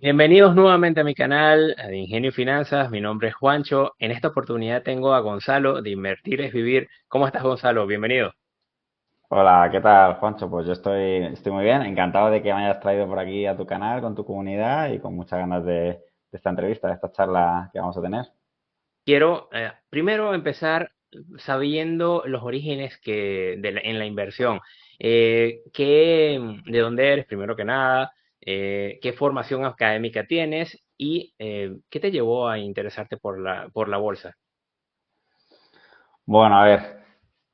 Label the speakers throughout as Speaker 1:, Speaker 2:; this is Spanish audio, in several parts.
Speaker 1: Bienvenidos nuevamente a mi canal de Ingenio y Finanzas. Mi nombre es Juancho. En esta oportunidad tengo a Gonzalo de Invertir es Vivir. ¿Cómo estás, Gonzalo? Bienvenido.
Speaker 2: Hola, ¿qué tal, Juancho? Pues yo estoy muy bien, encantado de que me hayas traído por aquí a tu canal con tu comunidad y con muchas ganas de esta entrevista, de esta charla que vamos a tener.
Speaker 1: Quiero primero empezar sabiendo los orígenes en la inversión. ¿De dónde eres, primero que nada? ¿Qué formación académica tienes? ¿Y qué te llevó a interesarte por la bolsa?
Speaker 2: Bueno, a ver,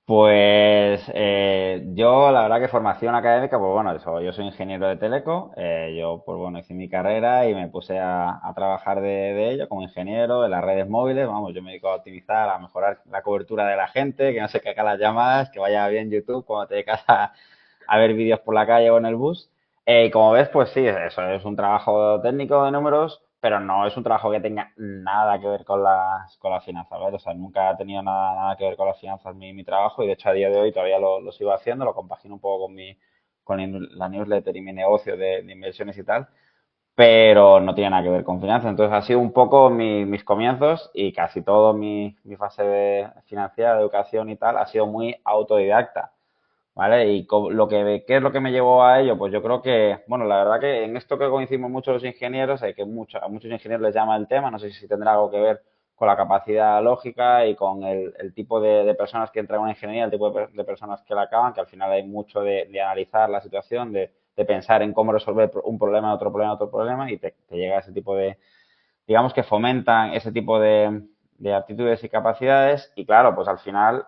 Speaker 2: pues yo la verdad que formación académica, pues bueno, eso, yo soy ingeniero de teleco, yo pues bueno, hice mi carrera y me puse a trabajar de ello como ingeniero en las redes móviles, vamos, yo me dedico a optimizar, a mejorar la cobertura de la gente, que no se caigan las llamadas, que vaya bien YouTube cuando te dedicas a ver vídeos por la calle o en el bus. Y como ves, pues sí, eso es un trabajo técnico de números, pero no es un trabajo que tenga nada que ver con las finanzas, ¿vale? O sea, nunca ha tenido nada que ver con las finanzas mi trabajo y de hecho a día de hoy todavía lo sigo haciendo, lo compagino un poco con la newsletter y mi negocio de inversiones y tal, pero no tiene nada que ver con finanzas. Entonces ha sido un poco mis comienzos y casi todo mi fase de financiera, de educación y tal, ha sido muy autodidacta. ¿Vale? Y ¿qué es lo que me llevó a ello? Pues yo creo que, bueno, la verdad que en esto que coincidimos muchos los ingenieros, hay que a muchos ingenieros les llama el tema, no sé si tendrá algo que ver con la capacidad lógica y con el tipo de personas que entran en una ingeniería, el tipo de personas que la acaban, que al final hay mucho de analizar la situación, de pensar en cómo resolver un problema, otro problema, y te llega ese tipo digamos que fomentan ese tipo de aptitudes y capacidades y claro, pues al final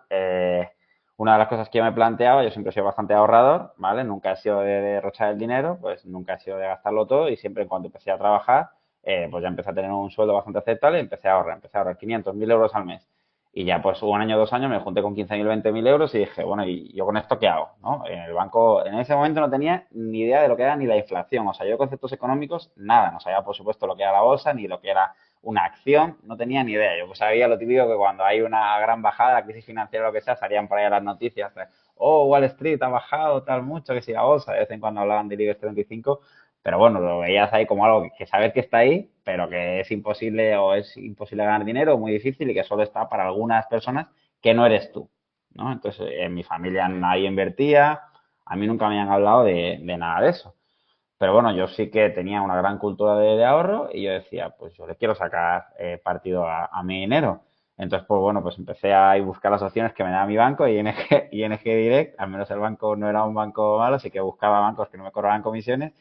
Speaker 2: una de las cosas que yo me planteaba, yo siempre he sido bastante ahorrador, ¿vale? Nunca he sido de derrochar el dinero, pues nunca he sido de gastarlo todo y siempre en cuanto empecé a trabajar, pues ya empecé a tener un sueldo bastante aceptable y empecé a ahorrar 500, 1000 euros al mes. Y ya pues un año, 2 años me junté con 15.000, 20.000 euros y dije, bueno, ¿y yo con esto qué hago? ¿No? En el banco, en ese momento no tenía ni idea de lo que era ni la inflación. O sea, yo de conceptos económicos, nada. No sabía, por supuesto, lo que era la bolsa, ni lo que era una acción, no tenía ni idea. Yo pues sabía lo típico que cuando hay una gran bajada, crisis financiera o lo que sea, salían por ahí las noticias de, oh, Wall Street ha bajado tal mucho, que si la bolsa, de vez en cuando hablaban del IBEX 35, pero bueno, lo veías ahí como algo que sabes que está ahí, pero que es imposible o es imposible ganar dinero, muy difícil y que solo está para algunas personas que no eres tú, ¿no? Entonces, en mi familia nadie invertía, a mí nunca me han hablado de nada de eso. Pero bueno, yo sí que tenía una gran cultura de ahorro y yo decía, pues yo le quiero sacar partido a mi dinero. Entonces, pues bueno, pues empecé a ir buscar las opciones que me daba mi banco y ING Direct, al menos el banco no era un banco malo, así que buscaba bancos que no me cobraban comisiones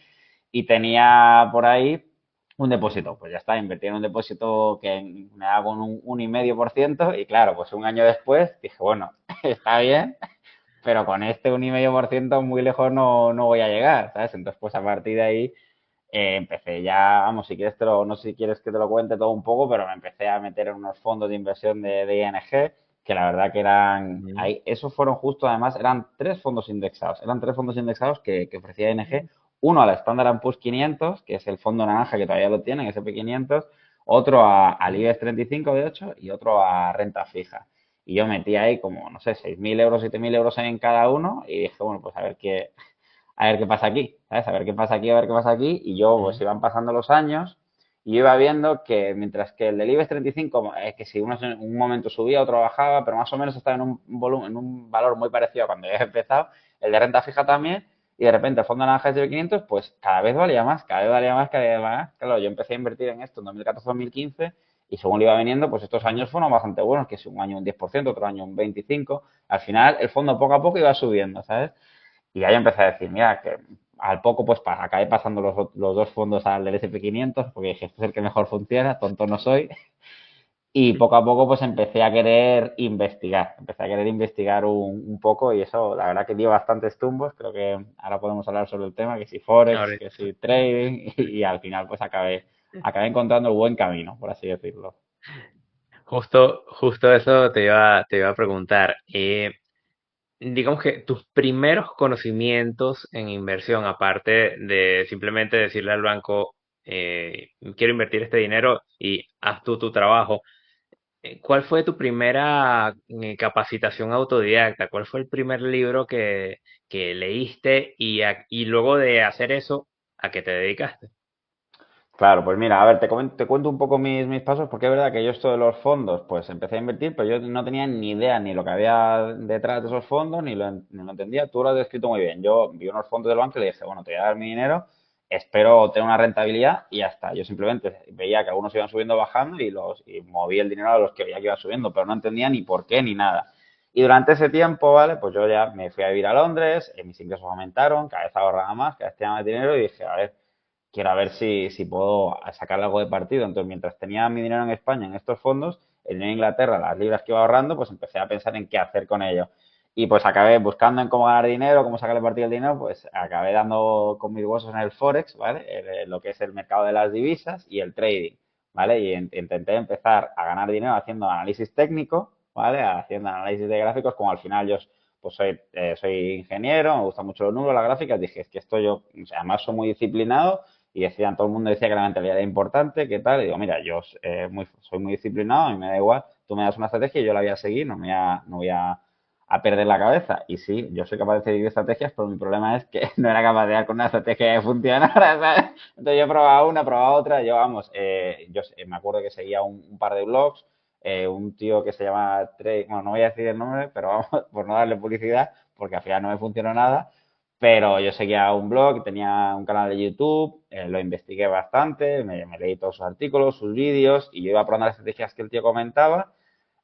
Speaker 2: y tenía por ahí un depósito. Pues ya está, invertí en un depósito que me daba un 1,5% y claro, pues un año después dije, bueno, está bien, pero con este 1,5% muy lejos no voy a llegar, ¿sabes? Entonces, pues a partir de ahí empecé ya, vamos, si quieres no sé si quieres que te lo cuente todo un poco, pero me empecé a meter en unos fondos de inversión de ING, que la verdad que
Speaker 1: Ujú.
Speaker 2: ahí, esos fueron justo, además, eran tres fondos indexados que ofrecía ING, uno a la Standard Poor's 500, que es el fondo naranja que todavía lo tienen, SP 500, otro al IBEX 35 de 8 y otro a renta fija. Y yo metí ahí como, no sé, 6.000 euros, 7.000 euros en cada uno y dije, bueno, pues a ver qué pasa aquí, ¿sabes? A ver qué pasa aquí, a ver qué pasa aquí. Y yo, pues
Speaker 1: Ujú.
Speaker 2: iban pasando los años y yo iba viendo que mientras que el del IBEX 35, que si uno en un momento subía, otro bajaba, pero más o menos estaba en un volumen, en un valor muy parecido a cuando había empezado, el de renta fija también, y de repente el fondo naranja de 500, pues cada vez valía más, cada vez valía más, cada vez más. Claro, yo empecé a invertir en esto en 2014-2015 y según iba viniendo, pues estos años fueron bastante buenos, que si un año un 10%, otro año un 25%, al final el fondo poco a poco iba subiendo, ¿sabes? Y ahí empecé a decir, mira, que al poco pues acabé pasando los dos fondos al del SP 500 porque dije, este es el que mejor funciona, tonto no soy. Y poco a poco pues empecé a querer investigar un poco y eso la verdad que dio bastantes tumbos, creo que ahora podemos hablar sobre el tema, que si Forex, que
Speaker 1: Ahorita.
Speaker 2: si trading y al final pues acabé encontrando el buen camino, por así decirlo.
Speaker 1: Justo eso te iba a preguntar. Digamos que tus primeros conocimientos en inversión, aparte de simplemente decirle al banco, quiero invertir este dinero y haz tú tu trabajo, ¿cuál fue tu primera capacitación autodidacta? ¿Cuál fue el primer libro que leíste y luego de hacer eso, a qué te dedicaste?
Speaker 2: Claro, pues mira, a ver, te cuento un poco mis pasos, porque es verdad que yo esto de los fondos, pues empecé a invertir, pero yo no tenía ni idea ni lo que había detrás de esos fondos, ni lo entendía. Tú lo has descrito muy bien. Yo vi unos fondos del banco y le dije, bueno, te voy a dar mi dinero, espero tener una rentabilidad y ya está. Yo simplemente veía que algunos iban subiendo o bajando y moví el dinero a los que veía que iba subiendo, pero no entendía ni por qué ni nada. Y durante ese tiempo, ¿vale? Pues yo ya me fui a vivir a Londres, mis ingresos aumentaron, cada vez ahorraba más, cada vez tenía más dinero y dije, a ver, quiero a ver si puedo sacarle algo de partido. Entonces, mientras tenía mi dinero en España, en estos fondos, el dinero en Inglaterra, las libras que iba ahorrando, pues empecé a pensar en qué hacer con ello. Y pues acabé buscando en cómo ganar dinero, cómo sacarle partido al dinero, pues acabé dando con mis huesos en el Forex, ¿vale? Lo que es el mercado de las divisas y el trading, ¿vale? Y intenté empezar a ganar dinero haciendo análisis técnico, ¿vale? Haciendo análisis de gráficos, como al final yo pues soy ingeniero, me gustan mucho los números, las gráficas, dije, es que esto yo, o sea, además soy muy disciplinado y decían, todo el mundo decía que la mentalidad era importante, qué tal, y digo, mira, yo soy muy disciplinado y me da igual, tú me das una estrategia y yo la voy a seguir, no voy a perder la cabeza. Y sí, yo soy capaz de seguir estrategias, pero mi problema es que no era capaz de dar con una estrategia que funcionara, ¿sabes? Entonces yo probaba una, probaba otra, yo vamos, me acuerdo que seguía un par de blogs, un tío que se llama Trey, bueno, no voy a decir el nombre, pero vamos, por no darle publicidad, porque al final no me funcionó nada, pero yo seguía un blog, tenía un canal de YouTube, lo investigué bastante, me leí todos sus artículos, sus vídeos y yo iba probando las estrategias que el tío comentaba.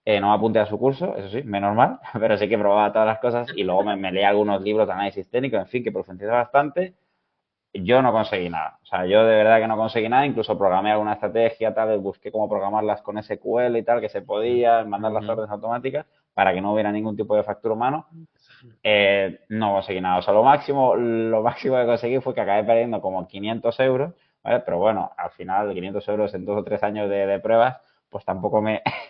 Speaker 2: No me apunté a su curso, eso sí, menos mal, pero sí que probaba todas las cosas y luego me leí algunos libros de análisis técnico, en fin, que profundicé bastante. Yo no conseguí nada, o sea, yo de verdad que no conseguí nada, incluso programé alguna estrategia, tal vez busqué cómo programarlas con SQL y tal, que se podía, mandar las
Speaker 1: Ujú.
Speaker 2: órdenes automáticas para que no hubiera ningún tipo de factor humano. No conseguí nada. O sea, lo máximo que conseguí fue que acabé perdiendo como 500 euros, ¿vale? Pero bueno, al final 500 euros en 2 o 3 años de pruebas, pues tampoco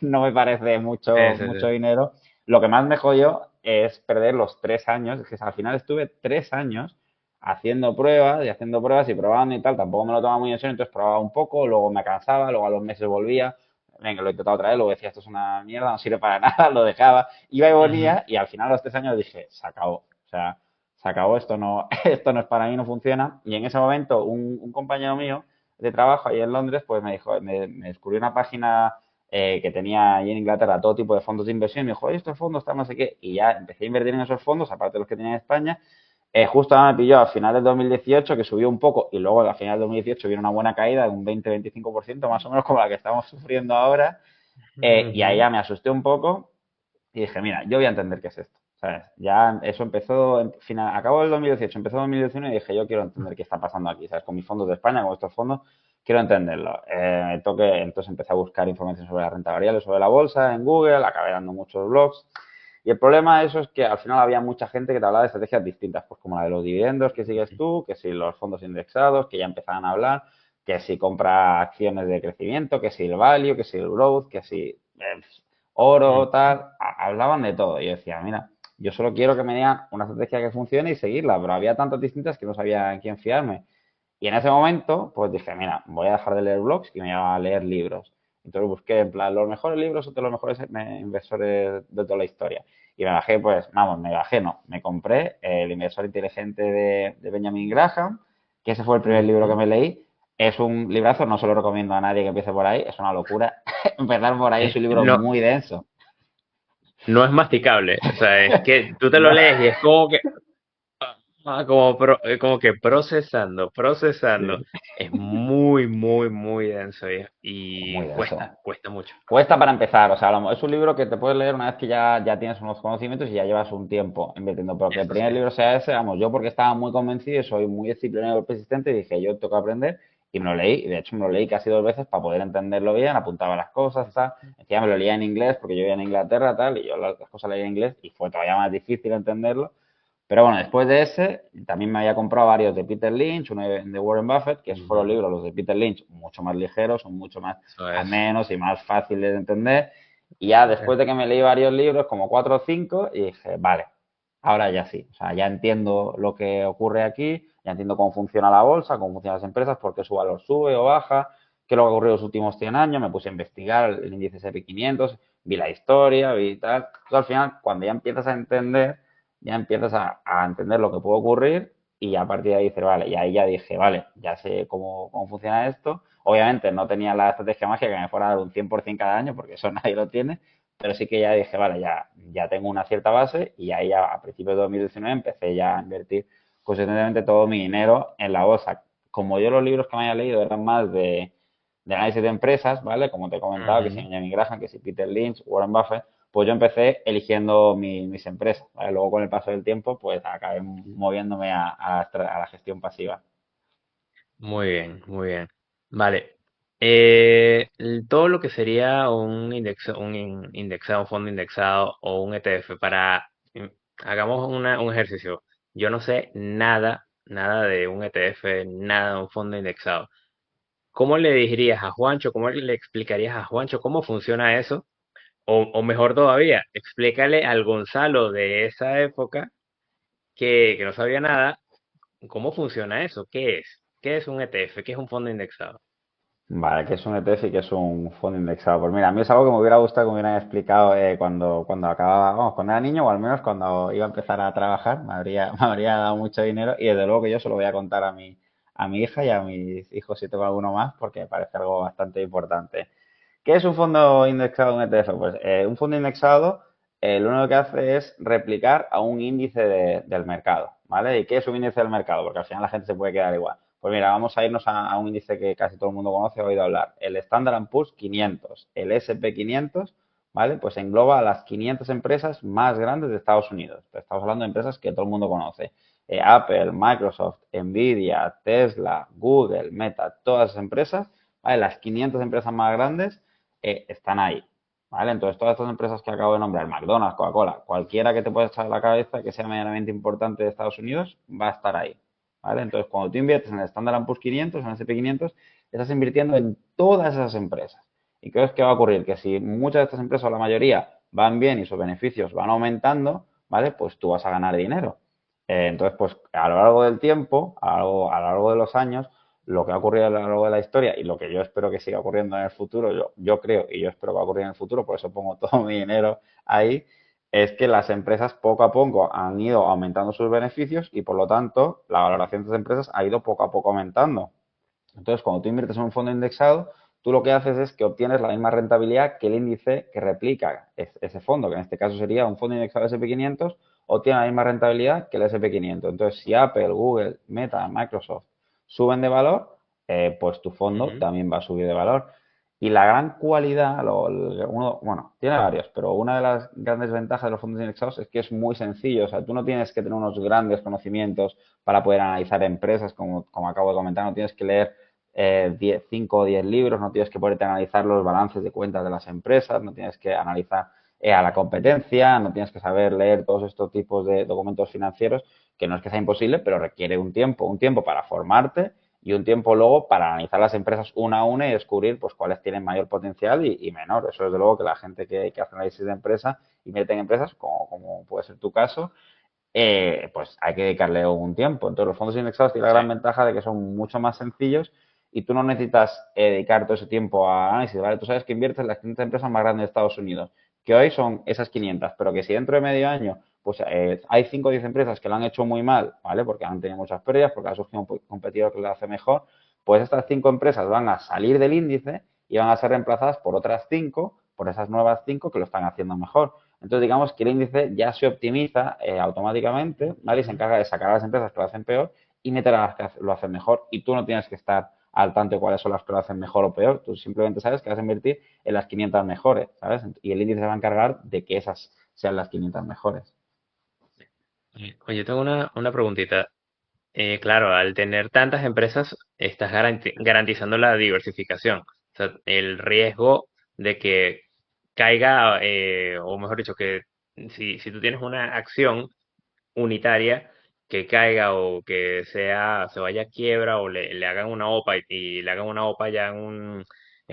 Speaker 2: no me parece
Speaker 1: Sí,
Speaker 2: mucho,
Speaker 1: sí,
Speaker 2: mucho
Speaker 1: sí.
Speaker 2: dinero. Lo que más me jodió es perder los 3 años. Es que al final estuve 3 años haciendo pruebas y probando y tal. Tampoco me lo tomaba muy en serio, entonces probaba un poco, luego me cansaba, luego a los meses volvía. Venga, lo he intentado otra vez, luego decía, esto es una mierda, no sirve para nada, lo dejaba, iba y
Speaker 1: Ujú.
Speaker 2: volvía y al final a los 3 años dije, se acabó. O sea, se acabó, esto no, esto no es para mí, no funciona. Y en ese momento un compañero mío de trabajo ahí en Londres, pues me dijo, me descubrió una página que tenía ahí en Inglaterra todo tipo de fondos de inversión y me dijo, oye, estos fondos están no sé qué. Y ya empecé a invertir en esos fondos, aparte de los que tenía en España. Justo ahora me pilló al final del 2018 que subió un poco y luego al final del 2018 viene una buena caída de un 20-25% más o menos como la que estamos sufriendo ahora. Y ahí
Speaker 1: Ujú.
Speaker 2: ya me asusté un poco y dije, mira, yo voy a entender qué es esto. ¿Sabes? Ya eso empezó, acabó el 2018, empezó el 2019 y dije, yo quiero entender qué está pasando aquí, ¿sabes? Con mis fondos de España, con estos fondos, quiero entenderlo. Entonces empecé a buscar información sobre la renta variable, sobre la bolsa en Google, acabé dando muchos blogs. Y el problema de eso es que al final había mucha gente que te hablaba de estrategias distintas, pues como la de los dividendos que sigues tú, que si los fondos indexados, que ya empezaban a hablar, que si compra acciones de crecimiento, que si el value, que si el growth, que si oro,
Speaker 1: Ujú.
Speaker 2: tal, hablaban de todo. Y yo decía, mira, yo solo quiero que me digan una estrategia que funcione y seguirla, pero había tantas distintas que no sabía en quién fiarme. Y en ese momento, pues dije, mira, voy a dejar de leer blogs y me voy a leer libros. Entonces busqué, en plan, los mejores libros de los mejores inversores de toda la historia. Y me bajé, pues, vamos, me bajé, no, me compré El inversor inteligente de Benjamin Graham, que ese fue el primer libro que
Speaker 1: Ujú.
Speaker 2: me leí. Es un librazo, no se lo recomiendo a nadie que empiece por ahí, es una locura. Empezar por ahí es un libro
Speaker 1: No,
Speaker 2: muy denso.
Speaker 1: no es masticable. O sea, es que tú te lo
Speaker 2: No,
Speaker 1: lees y es como que, como que procesando, procesando.
Speaker 2: sí,
Speaker 1: Es muy, muy, muy denso
Speaker 2: es
Speaker 1: y
Speaker 2: muy denso.
Speaker 1: cuesta mucho.
Speaker 2: Cuesta para empezar, o sea, es un libro que te puedes leer una vez que ya tienes unos conocimientos y ya llevas un tiempo invirtiendo, pero que el
Speaker 1: Eso
Speaker 2: primer
Speaker 1: sí.
Speaker 2: libro sea ese, vamos, yo porque estaba muy convencido y soy muy disciplinado y persistente, dije, yo tengo que aprender y me lo leí, y de hecho me lo leí casi 2 veces para poder entenderlo bien, apuntaba las cosas, tal, encima me lo leía en inglés porque yo vivía en Inglaterra, tal, y yo las cosas leía en inglés y fue todavía más difícil entenderlo, pero bueno, después de ese, también me había comprado varios de Peter Lynch, uno de Warren Buffett, que esos fueron
Speaker 1: Ujú.
Speaker 2: libros, los de Peter Lynch, mucho más ligeros, son mucho más
Speaker 1: Eso es.
Speaker 2: amenos y más fáciles de entender. Y ya
Speaker 1: Eh,
Speaker 2: después de que me leí varios libros, como 4 o 5, y dije, vale, ahora ya sí. O sea, ya entiendo lo que ocurre aquí, ya entiendo cómo funciona la bolsa, cómo funcionan las empresas, por qué su valor sube o baja, qué es lo que ha ocurrido en los últimos 100 años. Me puse a investigar el índice S&P 500, vi la historia, vi tal. Entonces, al final, cuando ya empiezas a entender, ya empiezas a entender lo que puede ocurrir y a partir de ahí dices, vale, y ahí ya dije, vale, ya sé cómo funciona esto, Obviamente no tenía la estrategia mágica que me fuera a dar un 100% cada año, porque eso nadie lo tiene, pero sí que ya dije, vale, ya tengo una cierta base y ahí ya a principios de 2019 empecé ya a invertir consistentemente todo mi dinero en la bolsa. Como yo los libros que me había leído eran más de análisis de empresas, ¿vale? Como te he comentado, que si
Speaker 1: Ujú.
Speaker 2: Benjamin Graham, que si Peter Lynch, Warren Buffett, pues yo empecé eligiendo mis empresas, ¿vale? Luego con el paso del tiempo, pues acabé moviéndome a la gestión pasiva.
Speaker 1: Muy bien, muy bien. Vale. Todo lo que sería un indexado, un fondo indexado o un ETF hagamos un ejercicio. Yo no sé nada, nada de un ETF, nada de un fondo indexado. ¿Cómo le dirías a Juancho, cómo le explicarías a Juancho cómo funciona eso? O mejor todavía, explícale al Gonzalo de esa época que no sabía nada, cómo funciona eso, qué es, qué es un ETF, qué es un fondo indexado.
Speaker 2: Vale, ¿qué es un ETF y qué es un fondo indexado? Pues mira, a mí es algo que me hubiera gustado que me hubieran explicado cuando acababa, vamos, cuando era niño o al menos cuando iba a empezar a trabajar, me habría dado mucho dinero y desde luego que yo se lo voy a contar a mi hija y a mis hijos si tengo alguno más porque me parece algo bastante importante. ¿Qué es un fondo indexado, un ETF? Pues un fondo indexado lo único que hace es replicar a un índice del mercado, ¿vale? ¿Y qué es un índice del mercado? Porque al final la gente se puede quedar igual. Pues mira, vamos a irnos a un índice que casi todo el mundo conoce o ha oído hablar. El Standard Poor's 500, el S&P 500, ¿vale? Pues engloba a las 500 empresas más grandes de Estados Unidos. Estamos hablando de empresas que todo el mundo conoce. Apple, Microsoft, Nvidia, Tesla, Google, Meta, todas esas empresas, ¿vale? Las 500 empresas más grandes están ahí, ¿vale? Entonces, todas estas empresas que acabo de nombrar, McDonald's, Coca-Cola, cualquiera que te pueda echar a la cabeza que sea medianamente importante de Estados Unidos, va a estar ahí, ¿vale? Entonces, cuando tú inviertes en el Standard Poor's 500, en el S&P 500, estás invirtiendo en todas esas empresas. ¿Y qué es que va a ocurrir? Que si muchas de estas empresas o la mayoría van bien y sus beneficios van aumentando, ¿vale? Pues tú vas a ganar dinero. Entonces, pues a lo largo del tiempo, a lo largo de los años, lo que ha ocurrido a lo largo de la historia y lo que yo espero que siga ocurriendo en el futuro, yo creo y yo espero que va a ocurrir en el futuro, por eso pongo todo mi dinero ahí, es que las empresas poco a poco han ido aumentando sus beneficios y por lo tanto la valoración de esas empresas ha ido poco a poco aumentando. Entonces, cuando tú inviertes en un fondo indexado, tú lo que haces es que obtienes la misma rentabilidad que el índice que replica ese fondo, que en este caso sería un fondo indexado S&P 500, obtiene la misma rentabilidad que el S&P 500. Entonces, si Apple, Google, Meta, Microsoft suben de valor, pues tu fondo
Speaker 1: Ujú.
Speaker 2: también va a subir de valor. Y la gran cualidad, bueno, tiene varios, pero una de las grandes ventajas de los fondos indexados es que es muy sencillo. O sea, tú no tienes que tener unos grandes conocimientos para poder analizar empresas, como acabo de comentar, no tienes que leer 5 o 10 libros, no tienes que ponerte a analizar los balances de cuentas de las empresas, no tienes que analizar a la competencia, no tienes que saber leer todos estos tipos de documentos financieros, que no es que sea imposible, pero requiere un tiempo para formarte y un tiempo luego para analizar las empresas una a una y descubrir pues cuáles tienen mayor potencial y menor. Eso es de luego que la gente que hace análisis de empresa y mete en empresas, como puede ser tu caso, pues hay que dedicarle un tiempo. Entonces, los fondos indexados tienen la
Speaker 1: Sí.
Speaker 2: gran ventaja de que son mucho más sencillos y tú no necesitas dedicar todo ese tiempo a análisis, ¿vale? Tú sabes que inviertes en las 500 empresas más grandes de Estados Unidos, que hoy son esas 500, pero que si dentro de medio año pues hay 5 o 10 empresas que lo han hecho muy mal, ¿vale? Porque han tenido muchas pérdidas, porque ha surgido un competidor que lo hace mejor, pues estas 5 empresas van a salir del índice y van a ser reemplazadas por otras 5, por esas nuevas 5 que lo están haciendo mejor. Entonces, digamos que el índice ya se optimiza automáticamente, ¿vale? Y se
Speaker 1: Ujú.
Speaker 2: encarga de sacar a las empresas que lo hacen peor y meter a las que lo hacen mejor. Y tú no tienes que estar al tanto de cuáles son las que lo hacen mejor o peor. Tú simplemente sabes que vas a invertir en las 500 mejores, ¿sabes? Y el índice se va a encargar de que esas sean las 500 mejores.
Speaker 1: Oye, tengo una preguntita. Claro, al tener tantas empresas, estás garantizando la diversificación. O sea, el riesgo de que caiga, o mejor dicho, que si tú tienes una acción unitaria que caiga o que se vaya a quiebra o le hagan una OPA y le hagan una OPA ya en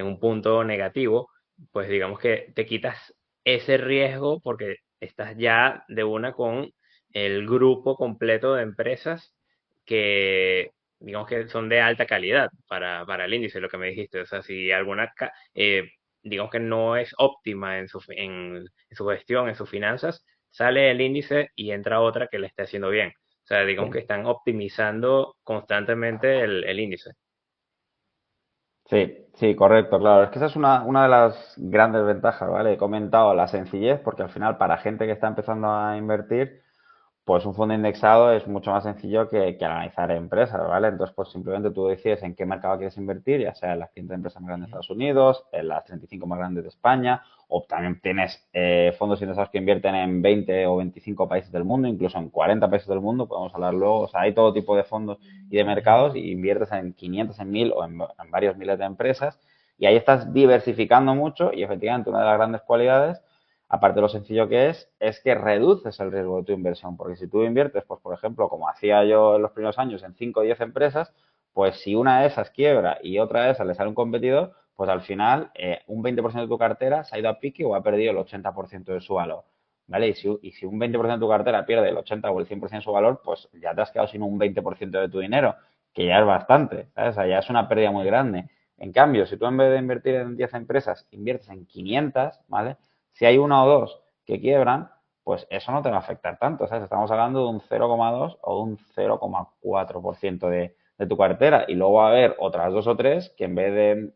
Speaker 1: un punto negativo, pues digamos que te quitas ese riesgo porque estás ya de una con el grupo completo de empresas que digamos que son de alta calidad para el índice, lo que me dijiste. O sea, si digamos que no es óptima en su gestión, en sus finanzas, sale el índice y entra otra que le esté haciendo bien. O sea, digamos que
Speaker 2: Sí.
Speaker 1: están optimizando constantemente el índice.
Speaker 2: Sí, sí, correcto, claro. Es que esa es una de las grandes ventajas, ¿vale? He comentado la sencillez, porque al final para gente que está empezando a invertir, pues un fondo indexado es mucho más sencillo que analizar empresas, ¿vale? Entonces, pues simplemente tú decides en qué mercado quieres invertir, ya sea en las 500 empresas más grandes de Estados Unidos, en las 35 más grandes de España, o también tienes fondos indexados que invierten en 20 o 25 países del mundo, incluso en 40 países del mundo, podemos hablar luego. O sea, hay todo tipo de fondos y de mercados y inviertes en 500, en 1000 o en varios miles de empresas y ahí estás diversificando mucho y efectivamente una de las grandes cualidades, aparte de lo sencillo que es que reduces el riesgo de tu inversión, porque si tú inviertes, pues por ejemplo, como hacía yo en los primeros años, en 5 o 10 empresas, pues si una de esas quiebra y otra de esas le sale un competidor, pues al final un 20% de tu cartera se ha ido a pique o ha perdido el 80% de su valor. ¿Vale? Y si un 20% de tu cartera pierde el 80 o el 100% de su valor, pues ya te has quedado sin un 20% de tu dinero, que ya es bastante, ¿sabes? O sea, ya es una pérdida muy grande. En cambio, si tú en vez de invertir en 10 empresas, inviertes en 500, ¿vale? Si hay una o dos que quiebran, pues eso no te va a afectar tanto, ¿sabes? Estamos hablando de un 0,2 o un 0,4% de tu cartera y luego va a haber otras dos o tres que en vez de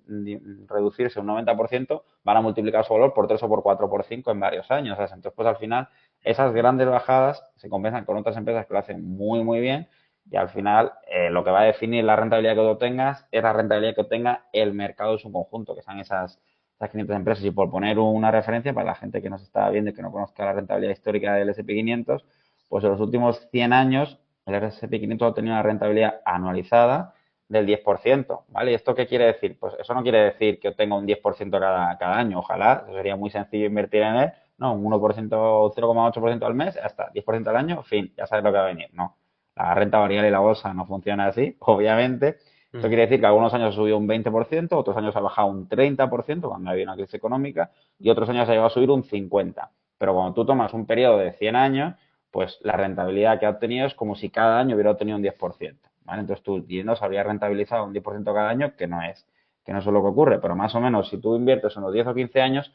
Speaker 2: reducirse un 90% van a multiplicar su valor por 3 o por 4 o por 5 en varios años, ¿sabes? Entonces, pues al final esas grandes bajadas se compensan con otras empresas que lo hacen muy, muy bien y al final lo que va a definir la rentabilidad que tú tengas es la rentabilidad que tenga el mercado en su conjunto, que sean esas 500 empresas. Y por poner una referencia para la gente que nos está viendo y que no conozca la rentabilidad histórica del S&P 500, pues en los últimos 100 años el S&P 500 ha tenido una rentabilidad anualizada del 10%, ¿vale? ¿Y esto qué quiere decir? Pues eso no quiere decir que obtenga un 10% cada año, ojalá, eso sería muy sencillo invertir en él, no, un 1%, 0,8% al mes, hasta 10% al año, fin, ya sabes lo que va a venir, no. La renta variable y la bolsa no funciona así, obviamente. Esto quiere
Speaker 1: Ujú.
Speaker 2: decir que algunos años ha subido un 20%, otros años ha bajado un 30% cuando ha habido una crisis económica y otros años ha llegado a subir un 50%. Pero cuando tú tomas un periodo de 100 años, pues la rentabilidad que ha obtenido es como si cada año hubiera obtenido un 10%. ¿Vale? Entonces tú yendo se habría rentabilizado un 10% cada año, que no es lo que ocurre, pero más o menos si tú inviertes unos 10 o 15 años,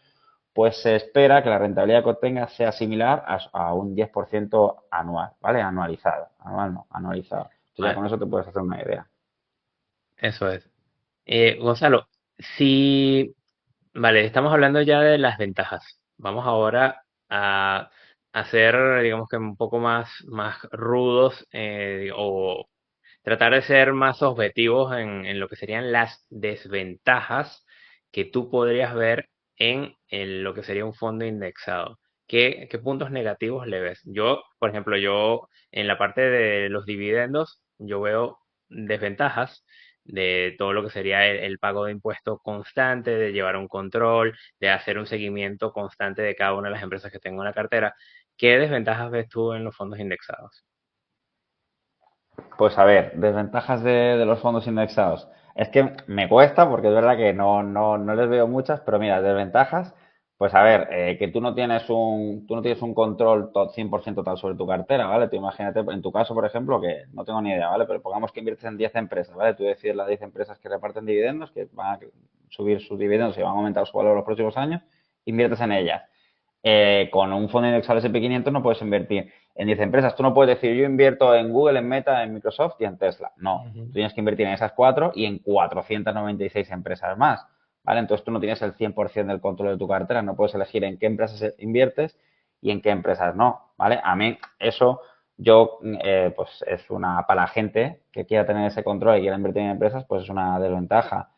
Speaker 2: pues se espera que la rentabilidad que obtengas sea similar a un 10% anual, ¿vale? Anualizado, anual no, anualizado. Entonces ya
Speaker 1: Vale,
Speaker 2: con eso te puedes hacer una idea.
Speaker 1: eso es. Gonzalo, si, vale, estamos hablando ya de las ventajas. Vamos ahora a hacer, digamos que un poco más rudos o tratar de ser más objetivos en lo que serían las desventajas que tú podrías ver en lo que sería un fondo indexado. ¿Qué puntos negativos le ves? Yo, por ejemplo, yo en la parte de los dividendos, yo veo desventajas de todo lo que sería el pago de impuestos constante, de llevar un control, de hacer un seguimiento constante de cada una de las empresas que tengo en la cartera. ¿Qué desventajas ves tú en los fondos indexados?
Speaker 2: Pues a ver, desventajas de los fondos indexados. Es que me cuesta porque es verdad que no les veo muchas, pero mira, desventajas, pues a ver, que tú no tienes un control 100% total sobre tu cartera, ¿vale? Tú imagínate, en tu caso, por ejemplo, que no tengo ni idea, ¿vale? Pero pongamos que inviertes en 10 empresas, ¿vale? Tú decides las 10 empresas que reparten dividendos, que van a subir sus dividendos y van a aumentar su valor los próximos años, inviertes en ellas. Con un fondo indexado S&P 500 no puedes invertir en 10 empresas. Tú no puedes decir, yo invierto en Google, en Meta, en Microsoft y en Tesla. No, tú
Speaker 1: Ujú.
Speaker 2: tienes que invertir en esas cuatro y en 496 empresas más. ¿Vale? Entonces tú no tienes el 100% del control de tu cartera, no puedes elegir en qué empresas inviertes y en qué empresas no. ¿Vale? A mí eso, pues es para la gente que quiera tener ese control y quiera invertir en empresas, pues es una desventaja.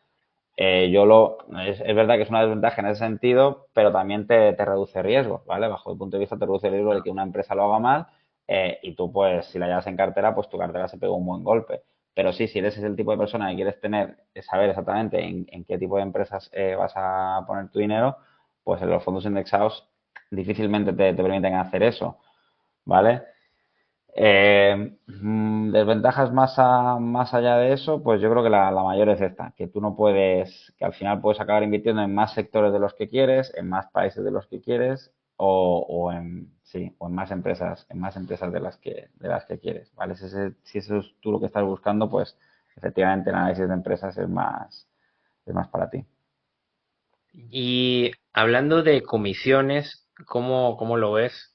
Speaker 2: Es verdad que es una desventaja en ese sentido, pero también te reduce riesgo, ¿vale? Bajo el punto de vista te reduce el riesgo de
Speaker 1: Ah,
Speaker 2: que una empresa lo haga mal y tú, pues, si la llevas en cartera, pues tu cartera se pega un buen golpe. Pero sí, si eres el tipo de persona que quieres saber exactamente en qué tipo de empresas vas a poner tu dinero, pues en los fondos indexados difícilmente te permiten hacer eso, ¿vale? Desventajas más allá de eso, pues yo creo que la mayor es esta, que tú no puedes, que al final puedes acabar invirtiendo en más sectores de los que quieres, en más países de los que quieres, o en más empresas de las que quieres, ¿vale? Si eso es tú lo que estás buscando, pues efectivamente el análisis de empresas es más para ti.
Speaker 1: y hablando de comisiones, ¿cómo lo ves?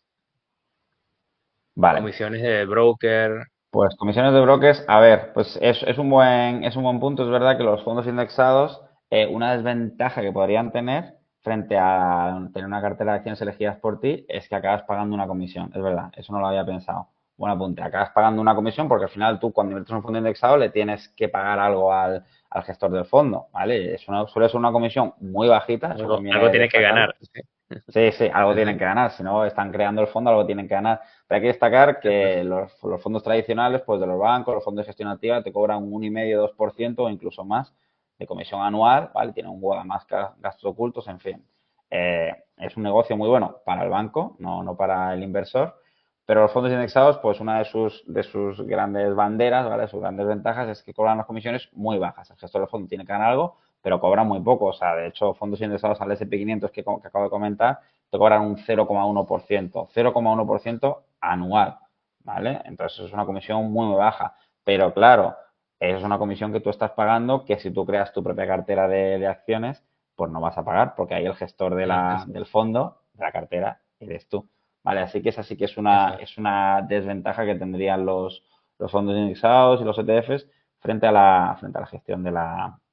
Speaker 2: Vale.
Speaker 1: Comisiones de broker.
Speaker 2: Pues comisiones de brokers, a ver, pues es un buen punto. Es verdad que los fondos indexados, Una desventaja que podrían tener frente a tener una cartera de acciones elegidas por ti es que acabas pagando una comisión. Es verdad, eso no lo había pensado. Buen apunte. Acabas pagando una comisión porque al final tú cuando inviertes en un fondo indexado le tienes que pagar algo al gestor del fondo, ¿vale? Suele ser una comisión muy bajita, eso
Speaker 1: Algo
Speaker 2: conviene
Speaker 1: tiene que
Speaker 2: destacarlo.
Speaker 1: ganar. Sí,
Speaker 2: Sí, sí, algo tienen
Speaker 1: exacto.
Speaker 2: que ganar, si no están creando el fondo, algo tienen que ganar. Pero hay que destacar que los fondos tradicionales, pues de los bancos, los fondos de gestión activa, te cobran un 1,5-2% o incluso más de comisión anual, ¿vale? Tienen un huevo más gastos ocultos, en fin. Es un negocio muy bueno para el banco, no para el inversor, pero los fondos indexados, pues una de sus grandes banderas, ¿vale? Sus grandes ventajas es que cobran las comisiones muy bajas. El gestor del fondo tiene que ganar algo, pero cobra muy poco. O sea, de hecho, fondos indexados al S&P 500 que acabo de comentar, te cobran un 0,1%, 0,1% anual, ¿vale? Entonces es una comisión muy, muy baja. Pero claro, es una comisión que tú estás pagando que si tú creas tu propia cartera de acciones, pues no vas a pagar, porque ahí el gestor del fondo, de la cartera, eres tú. Vale, así que esa sí que es una,
Speaker 1: Exacto.
Speaker 2: es una desventaja que tendrían los fondos indexados y los ETFs frente a la gestión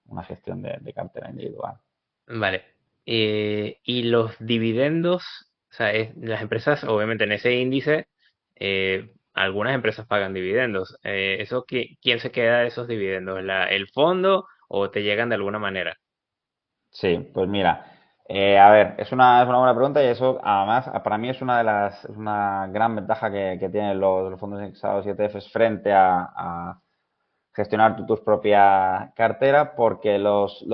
Speaker 2: una gestión de cartera individual.
Speaker 1: Vale. Y los dividendos, o sea, las empresas, obviamente en ese índice, algunas empresas pagan dividendos. ¿Eso quién se queda de esos dividendos? ¿El fondo o te llegan de alguna manera?
Speaker 2: Sí, pues mira, a ver, es una buena pregunta y eso además para mí es una gran ventaja que tienen los fondos indexados y ETFs frente a gestionar tus propia cartera porque los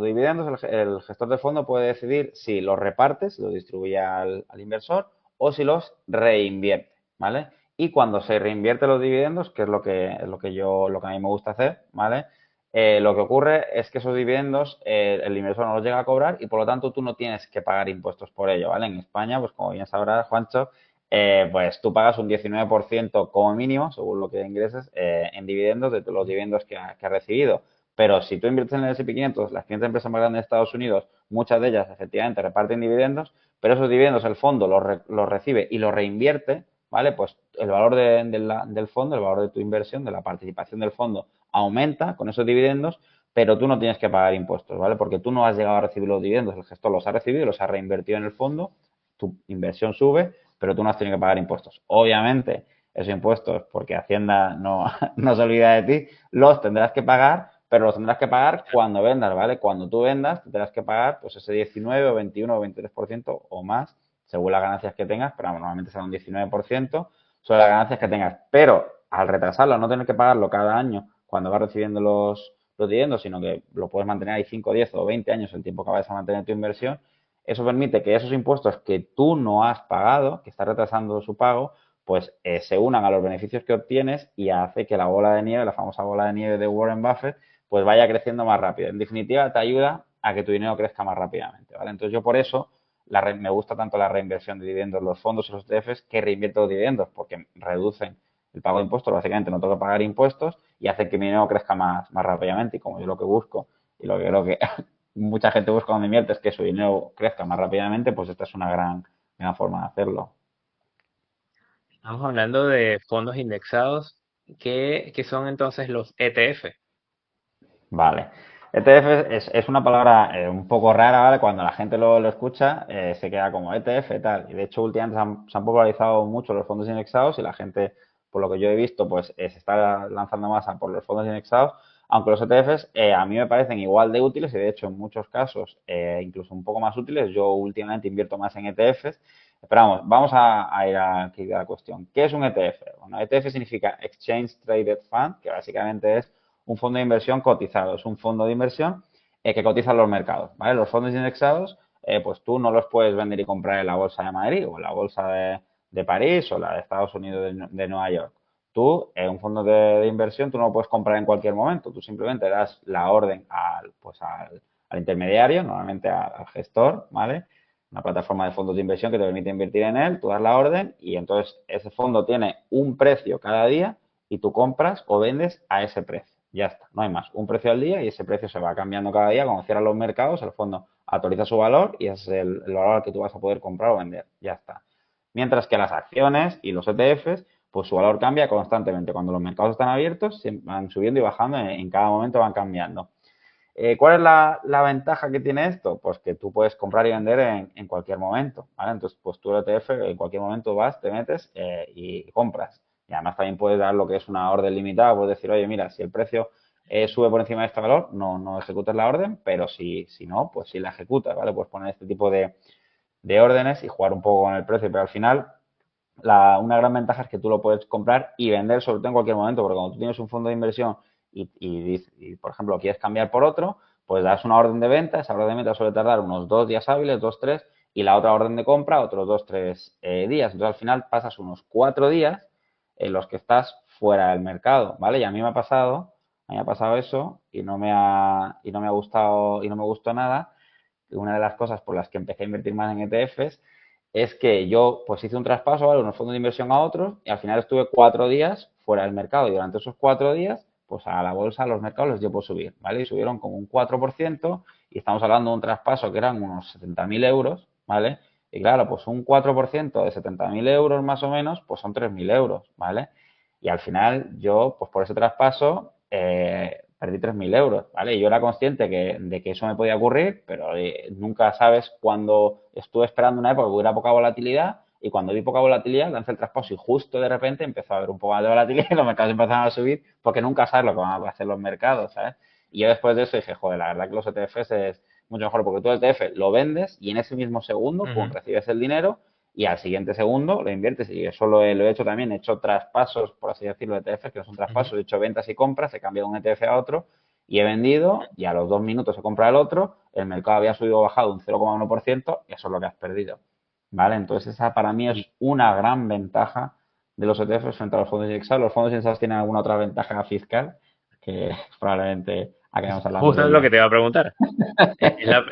Speaker 2: dividendos el gestor de fondo puede decidir si los reparte, si los distribuye al inversor o si los reinvierte, ¿vale? Y cuando se reinvierte los dividendos, que es lo que a mí me gusta hacer, ¿vale? Lo que ocurre es que esos dividendos el inversor no los llega a cobrar y por lo tanto tú no tienes que pagar impuestos por ello, ¿vale? En España, pues como bien sabrás, Juancho, pues tú pagas un 19% como mínimo, según lo que ingreses, en dividendos de los dividendos que has recibido. Pero si tú inviertes en el S&P 500, las 500 empresas más grandes de Estados Unidos, muchas de ellas efectivamente reparten dividendos, pero esos dividendos el fondo los recibe y los reinvierte, ¿vale? Pues el valor del fondo, el valor de tu inversión, de la participación del fondo, aumenta con esos dividendos, pero tú no tienes que pagar impuestos, ¿vale? Porque tú no has llegado a recibir los dividendos, el gestor los ha recibido y los ha reinvertido en el fondo, tu inversión sube, pero tú no has tenido que pagar impuestos. Obviamente, esos impuestos, porque Hacienda no, no se olvida de ti, los tendrás que pagar, pero los tendrás que pagar cuando vendas, ¿vale? Cuando tú vendas, tendrás que pagar pues ese 19 o 21 o 23% o más, según las ganancias que tengas, pero normalmente será un 19% sobre las ganancias que tengas. Pero al retrasarlo, no tener que pagarlo cada año cuando vas recibiendo los dividendos, sino que lo puedes mantener ahí 5, 10 o 20 años el tiempo que vayas a mantener tu inversión, eso permite que esos impuestos que tú no has pagado, que estás retrasando su pago, pues se unan a los beneficios que obtienes y hace que la bola de nieve, la famosa bola de nieve de Warren Buffett, pues vaya creciendo más rápido. En definitiva, te ayuda a que tu dinero crezca más rápidamente, ¿vale? Entonces yo por eso me gusta tanto la reinversión de dividendos, los fondos y los ETFs que reinvierto los dividendos, porque reducen el pago de impuestos, básicamente no tengo que pagar impuestos y hace que mi dinero crezca más rápidamente y como yo lo que busco y lo que creo que mucha gente busca cuando invierte es que su dinero crezca más rápidamente, pues esta es una gran forma de hacerlo.
Speaker 1: Estamos hablando de fondos indexados. ¿Qué son entonces los ETF?
Speaker 2: Vale. ETF es una palabra un poco rara, ¿vale? Cuando la gente lo escucha, se queda como ETF y tal. Y de hecho, últimamente se han popularizado mucho los fondos indexados y la gente, por lo que yo he visto, pues se está lanzando más a por los fondos indexados. Aunque los ETFs a mí me parecen igual de útiles y de hecho en muchos casos incluso un poco más útiles. Yo últimamente invierto más en ETFs. Pero vamos a ir aquí a la cuestión. ¿Qué es un ETF? Bueno, ETF significa Exchange Traded Fund, que básicamente es un fondo de inversión cotizado. Es un fondo de inversión que cotiza en los mercados, ¿vale? Los fondos indexados, pues tú no los puedes vender y comprar en la bolsa de Madrid o en la bolsa de París o la de Estados Unidos de Nueva York. Tú, un fondo de inversión, tú no lo puedes comprar en cualquier momento. Tú simplemente das la orden al intermediario, normalmente al gestor, ¿vale? Una plataforma de fondos de inversión que te permite invertir en él, tú das la orden y entonces ese fondo tiene un precio cada día y tú compras o vendes a ese precio. Ya está, no hay más. Un precio al día y ese precio se va cambiando cada día. Cuando cierran los mercados, el fondo actualiza su valor y ese es el valor al que tú vas a poder comprar o vender. Ya está. Mientras que las acciones y los ETFs, pues su valor cambia constantemente. Cuando los mercados están abiertos, van subiendo y bajando, en cada momento van cambiando. ¿Cuál es la ventaja que tiene esto? Pues que tú puedes comprar y vender en cualquier momento, ¿vale? Entonces, pues tú el ETF en cualquier momento vas, te metes y compras. Y además también puedes dar lo que es una orden limitada, puedes decir, oye, mira, si el precio sube por encima de este valor, no ejecutas la orden, pero si no, pues sí la ejecutas, ¿vale? Puedes poner este tipo de órdenes y jugar un poco con el precio, pero al final una gran ventaja es que tú lo puedes comprar y vender sobre todo en cualquier momento, porque cuando tú tienes un fondo de inversión por ejemplo, lo quieres cambiar por otro, pues das una orden de venta, esa orden de venta suele tardar unos 2 días hábiles, 2, 3, y la otra orden de compra otros 2, 3 días. Entonces, al final pasas unos 4 días en los que estás fuera del mercado, ¿vale? Y a mí me ha pasado eso y no me ha gustado y no me gustó nada. Una de las cosas por las que empecé a invertir más en ETFs es que yo pues hice un traspaso, ¿vale? Unos fondos de inversión a otros y al final estuve 4 días fuera del mercado y durante esos 4 días pues a la bolsa, a los mercados les dio por subir, ¿vale? Y subieron como un 4% y estamos hablando de un traspaso que eran unos 70.000 euros, ¿vale? Y claro, pues un 4% de 70.000 euros más o menos, pues son 3.000 euros, ¿vale? Y al final yo, pues por ese traspaso, perdí 3.000 euros, ¿vale? Y yo era consciente de que eso me podía ocurrir, pero nunca sabes cuándo estuve esperando una época que hubiera poca volatilidad y cuando vi poca volatilidad lancé el traspaso y justo de repente empezó a haber un poco más de volatilidad y los mercados empezaron a subir porque nunca sabes lo que van a hacer los mercados, ¿sabes? Y yo después de eso dije, joder, la verdad que los ETFs es mucho mejor porque tú el ETF lo vendes y en ese mismo segundo, pum,
Speaker 1: Ujú.
Speaker 2: recibes el dinero y al siguiente segundo lo inviertes. Y eso lo he hecho también, he hecho traspasos, por así decirlo, de ETFs, que no son
Speaker 1: Ujú.
Speaker 2: traspasos, he hecho ventas y compras, he cambiado un ETF a otro y he vendido y a los 2 minutos he comprado el otro, el mercado había subido o bajado un 0,1% y eso es lo que has perdido. ¿Vale? Entonces esa para mí es
Speaker 1: Y
Speaker 2: una gran ventaja de los ETFs frente a los fondos indexados. Los fondos indexados tienen alguna otra ventaja fiscal que probablemente acabemos hablando
Speaker 1: justo
Speaker 2: de
Speaker 1: es lo
Speaker 2: ella.
Speaker 1: que te iba a preguntar.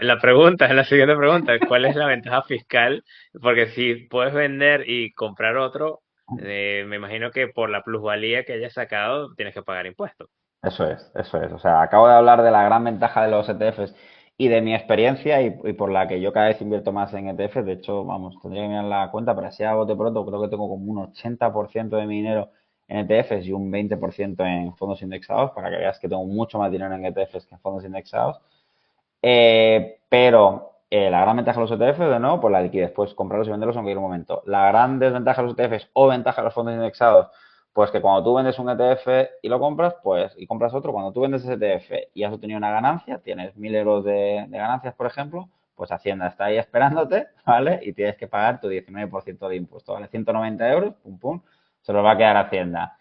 Speaker 1: La pregunta, es la siguiente pregunta. ¿Cuál es la ventaja fiscal? Porque si puedes vender y comprar otro, me imagino que por la plusvalía que hayas sacado tienes que pagar impuestos.
Speaker 2: Eso es, eso es. O sea, acabo de hablar de la gran ventaja de los ETFs y de mi experiencia y por la que yo cada vez invierto más en ETFs. De hecho, vamos, tendría que mirar la cuenta, pero así a bote pronto creo que tengo como un 80% de mi dinero en ETFs y un 20% en fondos indexados, para que veas que tengo mucho más dinero en ETFs que en fondos indexados. Pero la gran ventaja de los ETFs, de nuevo, pues la liquidez, puedes comprarlos y venderlos en cualquier momento. La gran desventaja de los ETFs o ventaja de los fondos indexados, pues que cuando tú vendes un ETF y lo compras, pues, y compras otro, cuando tú vendes ese ETF y has obtenido una ganancia, tienes 1.000 euros de ganancias, por ejemplo, pues Hacienda está ahí esperándote, ¿vale? Y tienes que pagar tu 19% de impuesto, ¿vale? 190 euros, pum, pum, se los va a quedar Hacienda.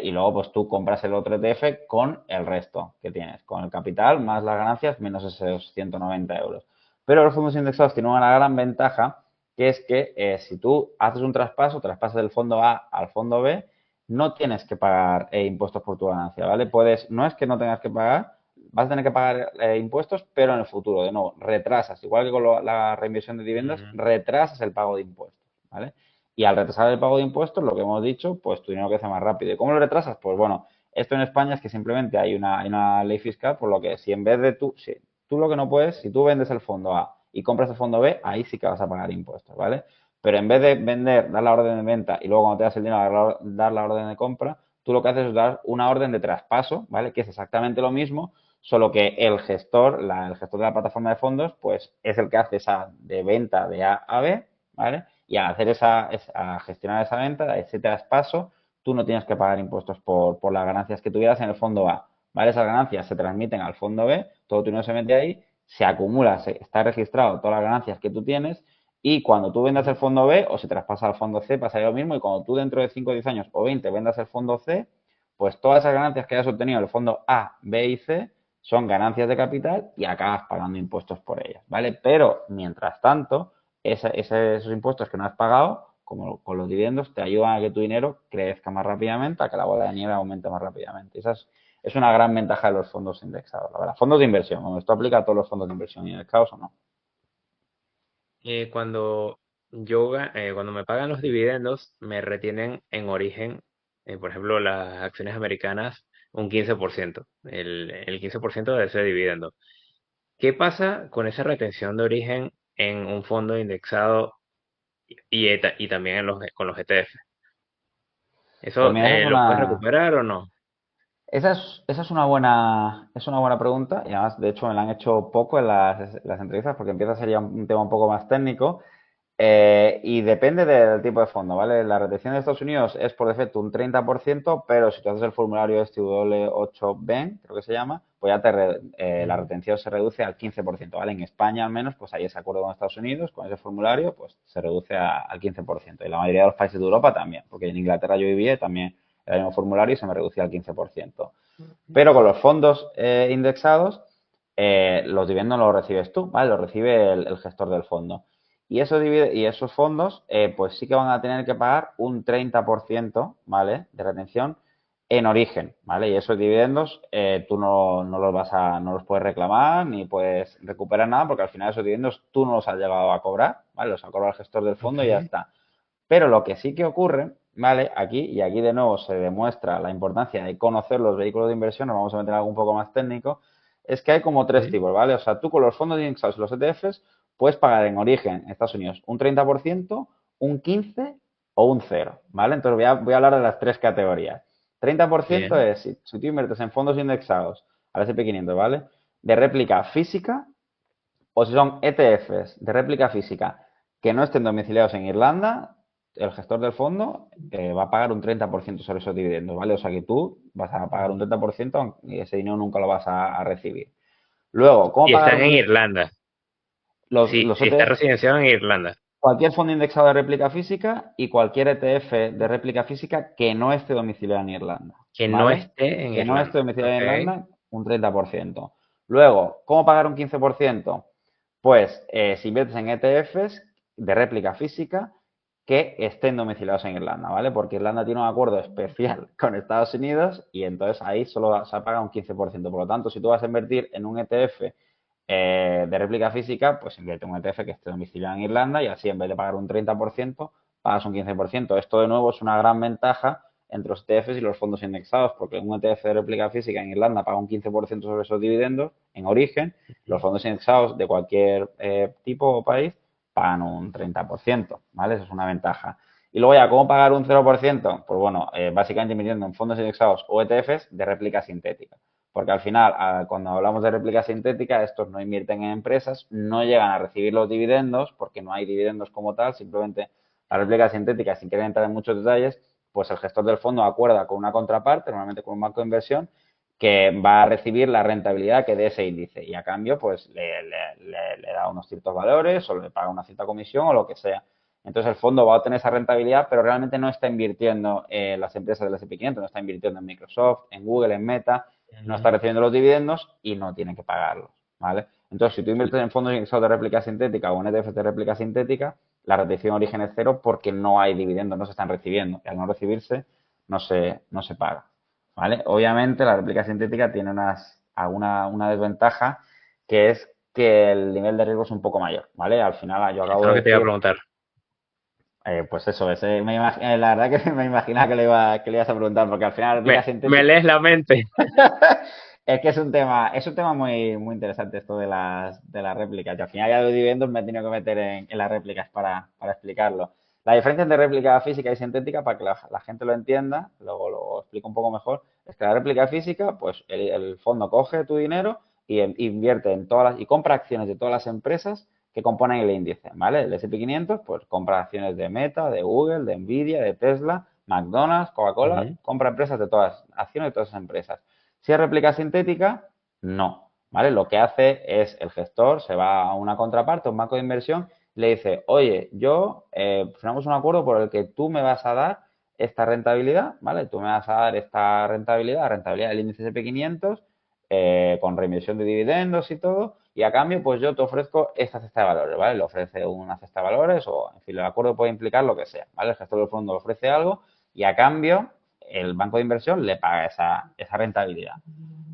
Speaker 2: Y luego, pues tú compras el otro ETF con el resto que tienes, con el capital más las ganancias menos esos 190 euros. Pero los fondos indexados tienen una gran ventaja, que es que si tú haces un traspaso, traspasas del fondo A al fondo B, no tienes que pagar impuestos por tu ganancia, ¿vale? No es que no tengas que pagar, vas a tener que pagar impuestos, pero en el futuro, de nuevo, retrasas, igual que con la reinversión de dividendos,
Speaker 1: Ujú.
Speaker 2: retrasas el pago de impuestos, ¿vale? Y al retrasar el pago de impuestos, lo que hemos dicho, pues tu dinero crece más rápido. ¿Y cómo lo retrasas? Pues bueno, esto en España es que simplemente hay una ley fiscal, por lo que si en vez de si tú lo que no puedes, si tú vendes el fondo A y compras el fondo B, ahí sí que vas a pagar impuestos, ¿vale? Pero en vez de vender, dar la orden de venta y luego cuando te das el dinero dar la orden de compra, tú lo que haces es dar una orden de traspaso, ¿vale? Que es exactamente lo mismo, solo que el gestor, el gestor de la plataforma de fondos, pues es el que hace esa de venta de A a B, ¿vale? Y al hacer a gestionar esa venta, ese traspaso, tú no tienes que pagar impuestos por las ganancias que tuvieras en el fondo A, ¿vale? Esas ganancias se transmiten al fondo B, todo tu dinero se mete ahí, se acumula, está registrado todas las ganancias que tú tienes y cuando tú vendas el
Speaker 1: Ujú.
Speaker 2: fondo B o se traspasa al fondo C, pasa lo mismo y cuando tú dentro de 5 o 10 años o 20 vendas el fondo C, pues todas esas ganancias que hayas obtenido en el fondo A, B y C son ganancias de capital y acabas pagando impuestos por ellas, ¿vale? Pero, mientras tanto, esos impuestos que no has pagado, como con los dividendos, te ayudan a que tu dinero crezca más rápidamente, a que la bola de nieve aumente más rápidamente. Esa es una gran ventaja de los fondos indexados, la verdad. Fondos de inversión, bueno, esto aplica a todos los fondos de inversión indexados o no.
Speaker 1: Cuando cuando me pagan los dividendos, me retienen en origen, por ejemplo, las acciones americanas, un 15%, el 15% de ese dividendo. ¿Qué pasa con esa retención de origen en un fondo indexado y también con los ETF?
Speaker 2: Pues
Speaker 1: ¿Eso
Speaker 2: mira, esa es
Speaker 1: lo puedes
Speaker 2: una,
Speaker 1: recuperar o no?
Speaker 2: Esa es una buena pregunta y además, de hecho, me la han hecho poco en las entrevistas porque empieza a ser ya un tema un poco más técnico. Y depende del tipo de fondo, ¿vale? La retención de Estados Unidos es por defecto un 30%, pero si tú haces el formulario STW8BEN, creo que se llama, pues ya la
Speaker 1: Ujú.
Speaker 2: retención se reduce al 15%, ¿vale? En España al menos, pues hay ese acuerdo con Estados Unidos, con ese formulario, pues se reduce al 15%. Y la mayoría de los países de Europa también, porque en Inglaterra yo vivía y también era el mismo formulario y se me reducía al 15%. Pero con los fondos indexados, los dividendos no los recibes tú, ¿vale? Los recibe el gestor del fondo. Y esos fondos, pues sí que van a tener que pagar un 30%, ¿vale? De retención en origen, ¿vale? Y esos dividendos tú no los no los puedes reclamar ni puedes recuperar nada porque al final esos dividendos tú no los has llegado a cobrar, ¿vale? Los ha cobrado el gestor del fondo y ya
Speaker 1: Ok.
Speaker 2: está. Pero lo que sí que ocurre, ¿vale? Aquí, y aquí de nuevo se demuestra la importancia de conocer los vehículos de inversión, nos vamos a meter en algo un poco más técnico, es que hay como tres
Speaker 1: Sí.
Speaker 2: tipos, ¿vale? O sea, tú con los fondos indexados y los ETFs puedes pagar en origen en Estados Unidos un 30%, un 15% o un cero, ¿vale? Entonces voy a hablar de las tres categorías. 30%
Speaker 1: Bien.
Speaker 2: es si tú inviertes en fondos indexados al S&P 500, ¿vale? De réplica física o si son ETFs de réplica física que no estén domiciliados en Irlanda, el gestor del fondo va a pagar un 30% sobre esos dividendos, ¿vale? O sea que tú vas a pagar un 30% y ese dinero nunca lo vas a recibir. Luego, ¿cómo
Speaker 1: Y
Speaker 2: pagar
Speaker 1: están
Speaker 2: un
Speaker 1: en
Speaker 2: 15%?
Speaker 1: Irlanda. Sí,
Speaker 2: Los
Speaker 1: sí está
Speaker 2: ETF,
Speaker 1: residenciado en Irlanda.
Speaker 2: cualquier fondo indexado de réplica física y cualquier ETF de réplica física que no esté domiciliado en Irlanda,
Speaker 1: Que no
Speaker 2: ¿vale?
Speaker 1: esté en
Speaker 2: Que no esté
Speaker 1: Irlanda.
Speaker 2: domiciliado en
Speaker 1: Ok.
Speaker 2: Irlanda, un 30%. Luego, ¿cómo pagar un 15%? Pues si inviertes en ETFs de réplica física que estén domiciliados en Irlanda, ¿vale? Porque Irlanda tiene un acuerdo especial con Estados Unidos y entonces ahí solo se paga un 15%. Por lo tanto, si tú vas a invertir en un ETF de réplica física, pues invierte en un ETF que esté domiciliado en Irlanda y así en vez de pagar un 30%, pagas un 15%. Esto de nuevo es una gran ventaja entre los ETFs y los fondos indexados, porque un ETF de réplica física en Irlanda paga un 15% sobre esos dividendos en origen, los fondos indexados de cualquier tipo o país pagan un 30%, ¿vale? Eso es una ventaja. Y luego ya, ¿cómo pagar un 0%? Pues bueno, básicamente invirtiendo en fondos indexados o ETFs de réplica sintética. Porque al final, cuando hablamos de réplica sintética, estos no invierten en empresas, no llegan a recibir los dividendos, porque no hay dividendos como tal, simplemente la réplica sintética, sin querer entrar en muchos detalles, pues el gestor del fondo acuerda con una contraparte, normalmente con un banco de inversión, que va a recibir la rentabilidad que dé ese índice y a cambio pues le da unos ciertos valores o le paga una cierta comisión o lo que sea. Entonces el fondo va a obtener esa rentabilidad, pero realmente no está invirtiendo en las empresas del S&P 500, no está invirtiendo en Microsoft, en Google, en Meta, no está
Speaker 1: Ujú.
Speaker 2: recibiendo los dividendos y no tiene que pagarlos, ¿vale? Entonces, si tú inviertes en fondos indexados de réplica sintética o en ETFs de réplica sintética, la retención de origen es cero porque no hay dividendos, no se están recibiendo. Y al no recibirse, no se paga, ¿vale? Obviamente, la réplica sintética tiene una desventaja que es que el nivel de riesgo es un poco mayor, ¿vale? Al final, yo
Speaker 1: Eso es
Speaker 2: acabo
Speaker 1: lo
Speaker 2: de
Speaker 1: que te iba a
Speaker 2: decir,
Speaker 1: preguntar.
Speaker 2: pues eso, la verdad que me imaginaba que le ibas a preguntar, porque al final la réplica
Speaker 1: Me
Speaker 2: sintética
Speaker 1: lees la mente.
Speaker 2: es que es un tema muy, muy interesante esto de las réplicas. Y al final ya de dividendos me he tenido que meter en las réplicas para explicarlo. La diferencia entre réplica física y sintética, para que la gente lo entienda, luego lo explico un poco mejor, es que la réplica física, pues el fondo coge tu dinero y invierte y compra acciones de todas las empresas que componen el índice, ¿vale? El S&P 500, pues compra acciones de Meta, de Google, de Nvidia, de Tesla, McDonald's, Coca-Cola,
Speaker 1: Ujú.
Speaker 2: compra empresas de todas, acciones de todas esas empresas. Si es réplica sintética, no. ¿Vale? Lo que hace es el gestor se va a una contraparte, a un banco de inversión, le dice, oye, yo firmamos un acuerdo por el que tú me vas a dar esta rentabilidad, ¿vale? Tú me vas a dar esta rentabilidad, la rentabilidad del índice S&P 500, con remisión de dividendos y todo, y a cambio, pues yo te ofrezco esta cesta de valores, ¿vale? Le ofrece una cesta de valores o, en fin, el acuerdo puede implicar lo que sea, ¿vale? El gestor del fondo le ofrece algo y a cambio el banco de inversión le paga esa rentabilidad,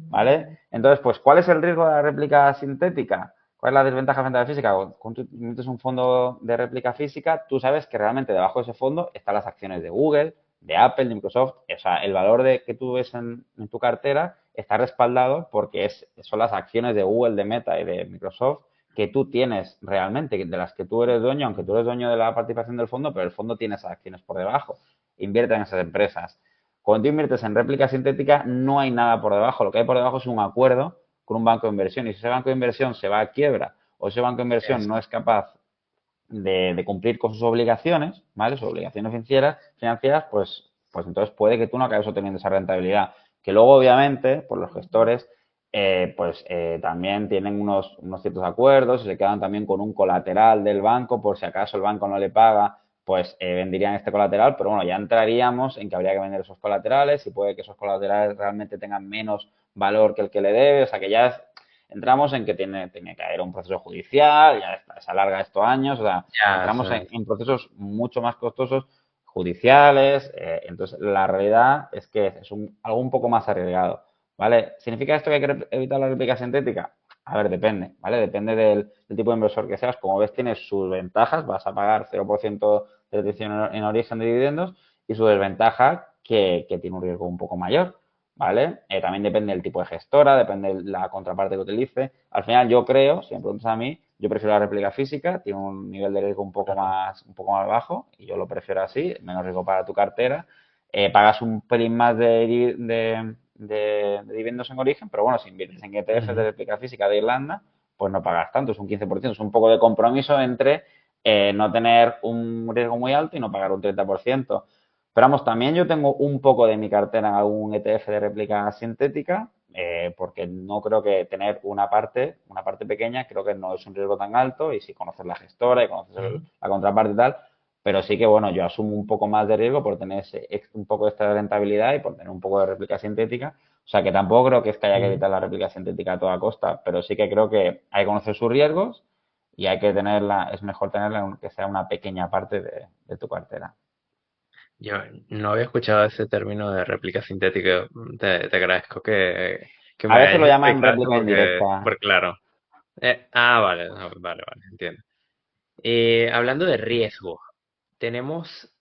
Speaker 2: ¿vale? Entonces, pues, ¿cuál es el riesgo de la réplica sintética? ¿Cuál es la desventaja frente a la física? Cuando tú metes un fondo de réplica física, tú sabes que realmente debajo de ese fondo están las acciones de Google, de Apple, de Microsoft. O sea, el valor que tú ves en tu cartera está respaldado porque son las acciones de Google, de Meta y de Microsoft que tú tienes realmente, de las que tú eres dueño, aunque tú eres dueño de la participación del fondo, pero el fondo tiene esas acciones por debajo. Invierte en esas empresas. Cuando tú inviertes en réplica sintética, no hay nada por debajo. Lo que hay por debajo es un acuerdo con un banco de inversión. Y si ese banco de inversión se va a quiebra o ese banco de inversión no
Speaker 1: Eso.
Speaker 2: es capaz de cumplir con sus obligaciones, ¿vale? Sus obligaciones financieras, pues entonces puede que tú no acabes obteniendo esa rentabilidad. Que luego, obviamente, por los gestores, también tienen unos ciertos acuerdos y se quedan también con un colateral del banco, por si acaso el banco no le paga, pues venderían este colateral, pero bueno, ya entraríamos en que habría que vender esos colaterales y puede que esos colaterales realmente tengan menos valor que el que le debe, o sea que ya entramos en que tiene que haber un proceso judicial, ya está, se alarga esto años, o sea,
Speaker 1: Ya,
Speaker 2: entramos en procesos mucho más costosos judiciales, entonces la realidad es que es algo un poco más arriesgado, ¿vale? ¿Significa esto que hay que evitar la réplica sintética? A ver, depende, ¿vale? Depende del tipo de inversor que seas. Como ves, tienes sus ventajas, vas a pagar 0% de retención en origen de dividendos y su desventaja que tiene un riesgo un poco mayor. ¿Vale? También depende del tipo de gestora, depende de la contraparte que utilice. Al final yo creo, si me preguntas a mí, yo prefiero la réplica física, tiene un nivel de riesgo
Speaker 1: claro.
Speaker 2: un poco más bajo y yo lo prefiero así, menos riesgo para tu cartera. Pagas un pelín más de dividendos en origen, pero bueno, si inviertes en ETF de
Speaker 1: Ujú.
Speaker 2: réplica física de Irlanda, pues no pagas tanto, es un 15%, es un poco de compromiso entre no tener un riesgo muy alto y no pagar un 30%. Pero vamos, también yo tengo un poco de mi cartera en algún ETF de réplica sintética, porque no creo que tener una parte pequeña, creo que no es un riesgo tan alto y si conoces la gestora y conoces
Speaker 1: Ujú.
Speaker 2: la contraparte y tal, pero sí que bueno, yo asumo un poco más de riesgo por tener un poco de esta rentabilidad y por tener un poco de réplica sintética. O sea que tampoco creo que es que haya que
Speaker 1: Ujú.
Speaker 2: evitar la réplica sintética a toda costa, pero sí que creo que hay que conocer sus riesgos y hay que tenerla, es mejor tenerla aunque sea una pequeña parte de tu cartera.
Speaker 1: Yo no había escuchado ese término de réplica sintética. Te agradezco que
Speaker 2: A
Speaker 1: me
Speaker 2: veces lo
Speaker 1: hayas
Speaker 2: llaman
Speaker 1: explicado eso
Speaker 2: réplica
Speaker 1: porque,
Speaker 2: indirecta.
Speaker 1: claro. Vale, no, vale, vale, entiendo. Hablando de riesgo, tenemos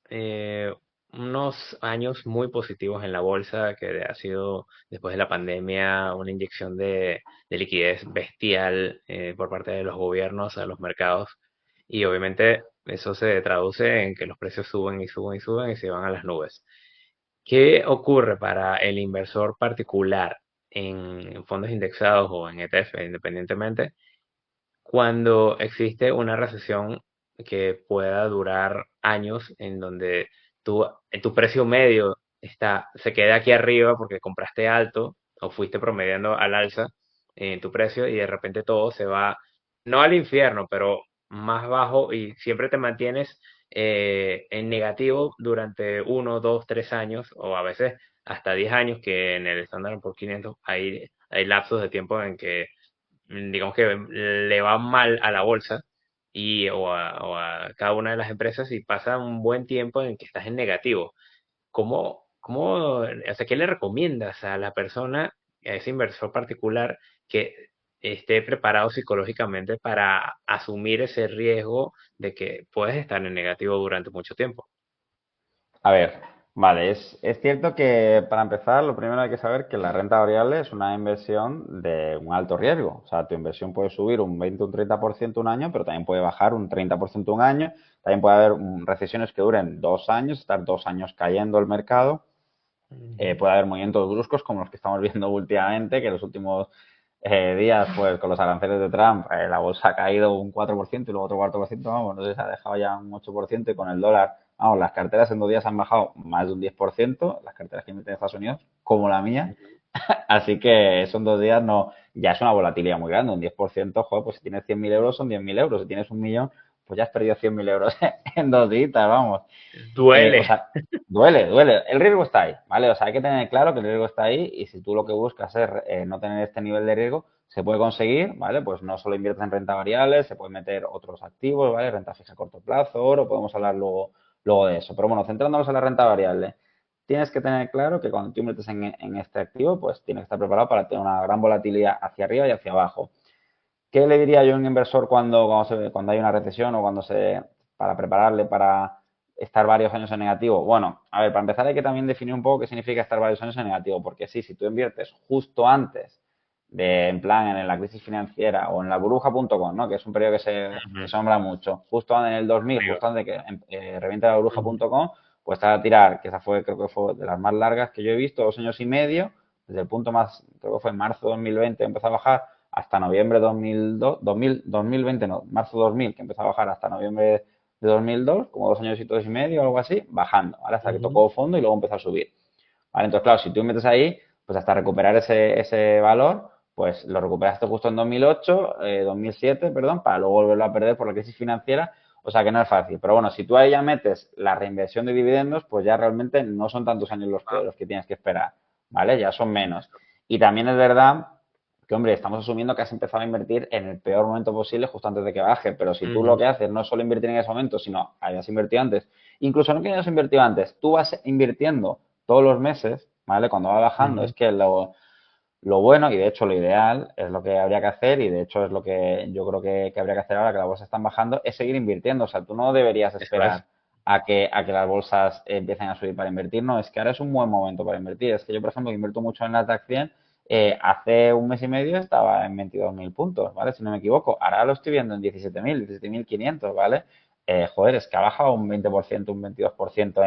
Speaker 1: unos años muy positivos en la bolsa, que ha sido después de la pandemia una inyección de liquidez bestial por parte de los gobiernos a los mercados. Y obviamente eso se traduce en que los precios suben y suben y suben y se van a las nubes. ¿Qué ocurre para el inversor particular en fondos indexados o en ETF, independientemente, cuando existe una recesión que pueda durar años, en donde tu precio medio se queda aquí arriba porque compraste alto o fuiste promediando al alza en tu precio y de repente todo se va, no al infierno, pero más bajo y siempre te mantienes en negativo durante 1, 2, 3 años o a veces hasta 10 años, que en el Standard Poor's 500 hay lapsos de tiempo en que digamos que le va mal a la bolsa o a cada una de las empresas y pasa un buen tiempo en que estás en negativo. O sea, qué le recomiendas a la persona, a ese inversor particular, que esté preparado psicológicamente para asumir ese riesgo de que puedes estar en negativo durante mucho tiempo?
Speaker 2: A ver, vale, es cierto que para empezar, lo primero hay que saber que la renta variable es una inversión de un alto riesgo. O sea, tu inversión puede subir un 20 o un 30% un año, pero también puede bajar un 30% un año. También puede haber recesiones que duren 2 años, estar 2 años cayendo el mercado.
Speaker 1: Ujú.
Speaker 2: Puede haber movimientos bruscos como los que estamos viendo últimamente, que en los últimos días, pues con los aranceles de Trump, la bolsa ha caído un 4% y luego otro 4%, vamos, no sé, se ha dejado ya un 8% y con el dólar, vamos, las carteras en 2 días han bajado más de un 10%, las carteras que invierten en Estados Unidos, como la mía, así que son 2 días, no, ya es una volatilidad muy grande, un 10%, joder, pues si tienes 100.000 euros son 10.000 euros, si tienes 1.000.000, pues ya has perdido 100.000 euros en 2 días, vamos. O
Speaker 1: Duele.
Speaker 2: sea, duele. El riesgo está ahí, ¿vale? O sea, hay que tener claro que el riesgo está ahí y si tú lo que buscas es no tener este nivel de riesgo, se puede conseguir, ¿vale? Pues no solo inviertes en renta variable, se puede meter otros activos, ¿vale? Renta fija a corto plazo, oro, podemos hablar luego de eso. Pero bueno, centrándonos en la renta variable, tienes que tener claro que cuando tú inviertes en este activo, pues tienes que estar preparado para tener una gran volatilidad hacia arriba y hacia abajo. ¿Qué le diría yo a un inversor cuando hay una recesión o para prepararle para estar varios años en negativo? Bueno, a ver, para empezar hay que también definir un poco qué significa estar varios años en negativo, porque sí, si tú inviertes justo antes en plan, en la crisis financiera o en la burbuja.com, ¿no? Que es un periodo que
Speaker 1: Ujú.
Speaker 2: se nombra mucho, justo en el 2000,
Speaker 1: Amigo.
Speaker 2: justo antes de que reviente la
Speaker 1: Ujú.
Speaker 2: burbuja.com, pues te va a tirar, que esa fue, creo que fue de las más largas que yo he visto, 2 años y medio, desde el punto más, creo que fue en marzo de 2020 empezó a bajar hasta noviembre de 2002, 2020 no, marzo 2000 que empezó a bajar hasta noviembre de 2002, como 2 años y medio o algo así, bajando, ¿vale? Hasta que
Speaker 1: Ujú,
Speaker 2: tocó fondo y luego empezó a subir. ¿Vale? Entonces, claro, si tú metes ahí, pues hasta recuperar ese valor, pues lo recuperaste justo en 2008, 2007, perdón, para luego volverlo a perder por la crisis financiera. O sea que no es fácil. Pero bueno, si tú ahí ya metes la reinversión de dividendos, pues ya realmente no son tantos años
Speaker 1: wow,
Speaker 2: los que tienes que esperar, ¿vale? Ya son menos. Y también es verdad que, hombre, estamos asumiendo que has empezado a invertir en el peor momento posible justo antes de que baje. Pero si tú lo
Speaker 1: ujú,
Speaker 2: que haces no es solo invertir en ese momento, sino hayas invertido antes, incluso no que hayas invertido antes, tú vas invirtiendo todos los meses, ¿vale? Cuando va bajando,
Speaker 1: ujú,
Speaker 2: es que lo bueno, y de hecho lo ideal, es lo que habría que hacer, y de hecho es lo que yo creo que habría que hacer ahora que las bolsas están bajando, es seguir invirtiendo. O sea, tú no deberías
Speaker 1: eso es.
Speaker 2: esperar a que las bolsas empiecen a subir para invertir. No, es que ahora es un buen momento para invertir. Es que yo, por ejemplo, que invierto mucho en Nasdaq 100, hace un mes y medio estaba en 22.000 puntos, ¿vale? Si no me equivoco. Ahora lo estoy viendo en 17.500, ¿vale? Joder, es que ha bajado un 20%, un 22%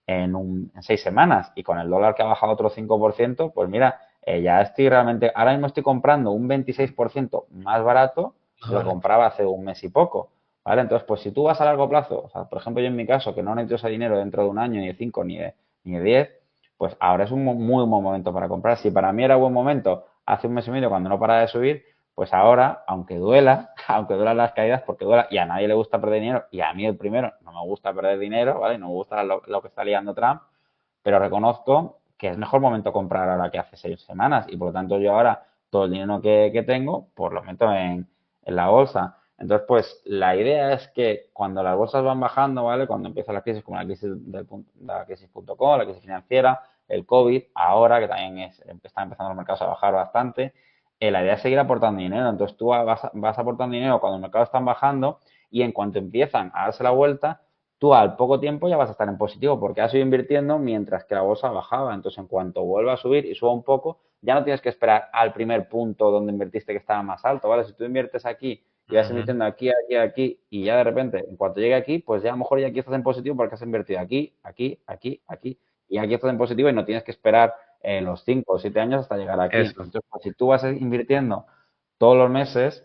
Speaker 2: en 6 semanas, y con el dólar que ha bajado otro 5%, pues mira, ya estoy realmente, ahora mismo estoy comprando un 26% más barato
Speaker 1: Más
Speaker 2: de lo que
Speaker 1: barato.
Speaker 2: compraba hace un mes y poco, ¿vale? Entonces, pues si tú vas a largo plazo, o sea, por ejemplo, yo en mi caso, que no necesito ese dinero dentro de un año, ni de 5 ni de 10, pues ahora es un muy buen momento para comprar. Si para mí era buen momento hace un mes y medio cuando no para de subir, pues ahora, aunque duela, aunque duelan las caídas, porque duela, y a nadie le gusta perder dinero, y a mí el primero, no me gusta perder dinero, ¿vale? No me gusta lo que está liando Trump, pero reconozco que es mejor momento comprar ahora que hace 6 semanas, y por lo tanto yo ahora todo el dinero que tengo, pues lo meto en la bolsa. Entonces, pues la idea es que cuando las bolsas van bajando, ¿vale? Cuando empieza la crisis, como la crisis.com, la crisis financiera, el COVID, ahora que también están empezando los mercados a bajar bastante, la idea es seguir aportando dinero. Entonces tú vas aportando dinero cuando los mercados están bajando, y en cuanto empiezan a darse la vuelta, tú al poco tiempo ya vas a estar en positivo porque has ido invirtiendo mientras que la bolsa bajaba. Entonces, en cuanto vuelva a subir y suba un poco, ya no tienes que esperar al primer punto donde invertiste que estaba más alto, ¿vale? Si tú inviertes aquí y vas
Speaker 1: Ujú,
Speaker 2: invirtiendo aquí, aquí, aquí, y ya de repente, en cuanto llegue aquí, pues ya a lo mejor ya aquí estás en positivo porque has invertido aquí, aquí, aquí, aquí, y aquí estás en positivo y no tienes que esperar los 5 o 7 años hasta llegar aquí.
Speaker 1: eso.
Speaker 2: Entonces, pues, si tú vas invirtiendo todos los meses,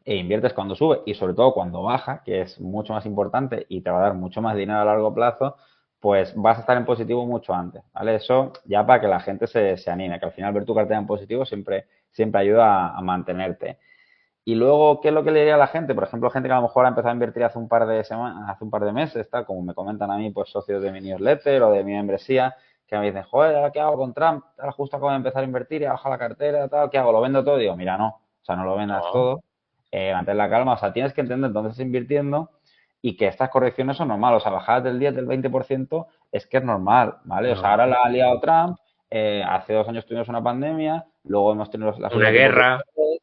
Speaker 2: inviertes cuando sube y sobre todo cuando baja, que es mucho más importante y te va a dar mucho más dinero a largo plazo, pues vas a estar en positivo mucho antes, ¿vale? Eso ya para que la gente se anime, que al final ver tu cartera en positivo siempre ayuda a mantenerte. Y luego, ¿qué es lo que le diría a la gente? Por ejemplo, gente que a lo mejor ha empezado a invertir hace un par de semanas, hace un par de meses, tal, como me comentan a mí, pues socios de mi newsletter o de mi membresía, que me dicen, joder, ¿ahora qué hago con Trump? Ahora justo acabo de empezar a invertir y ha bajado la cartera, tal, ¿qué hago? ¿Lo vendo todo? Digo, mira, no, o sea, no lo vendas
Speaker 1: No,
Speaker 2: todo, mantén la calma, o sea, tienes que entender dónde estás invirtiendo y que estas correcciones son normales, o sea, bajadas del 10, del 20% es que es normal, ¿vale? O sea, ahora
Speaker 1: no.
Speaker 2: la ha liado Trump, hace 2 años tuvimos una pandemia, luego hemos tenido la subida
Speaker 1: Una
Speaker 2: de tipos de
Speaker 1: guerra,
Speaker 2: interés,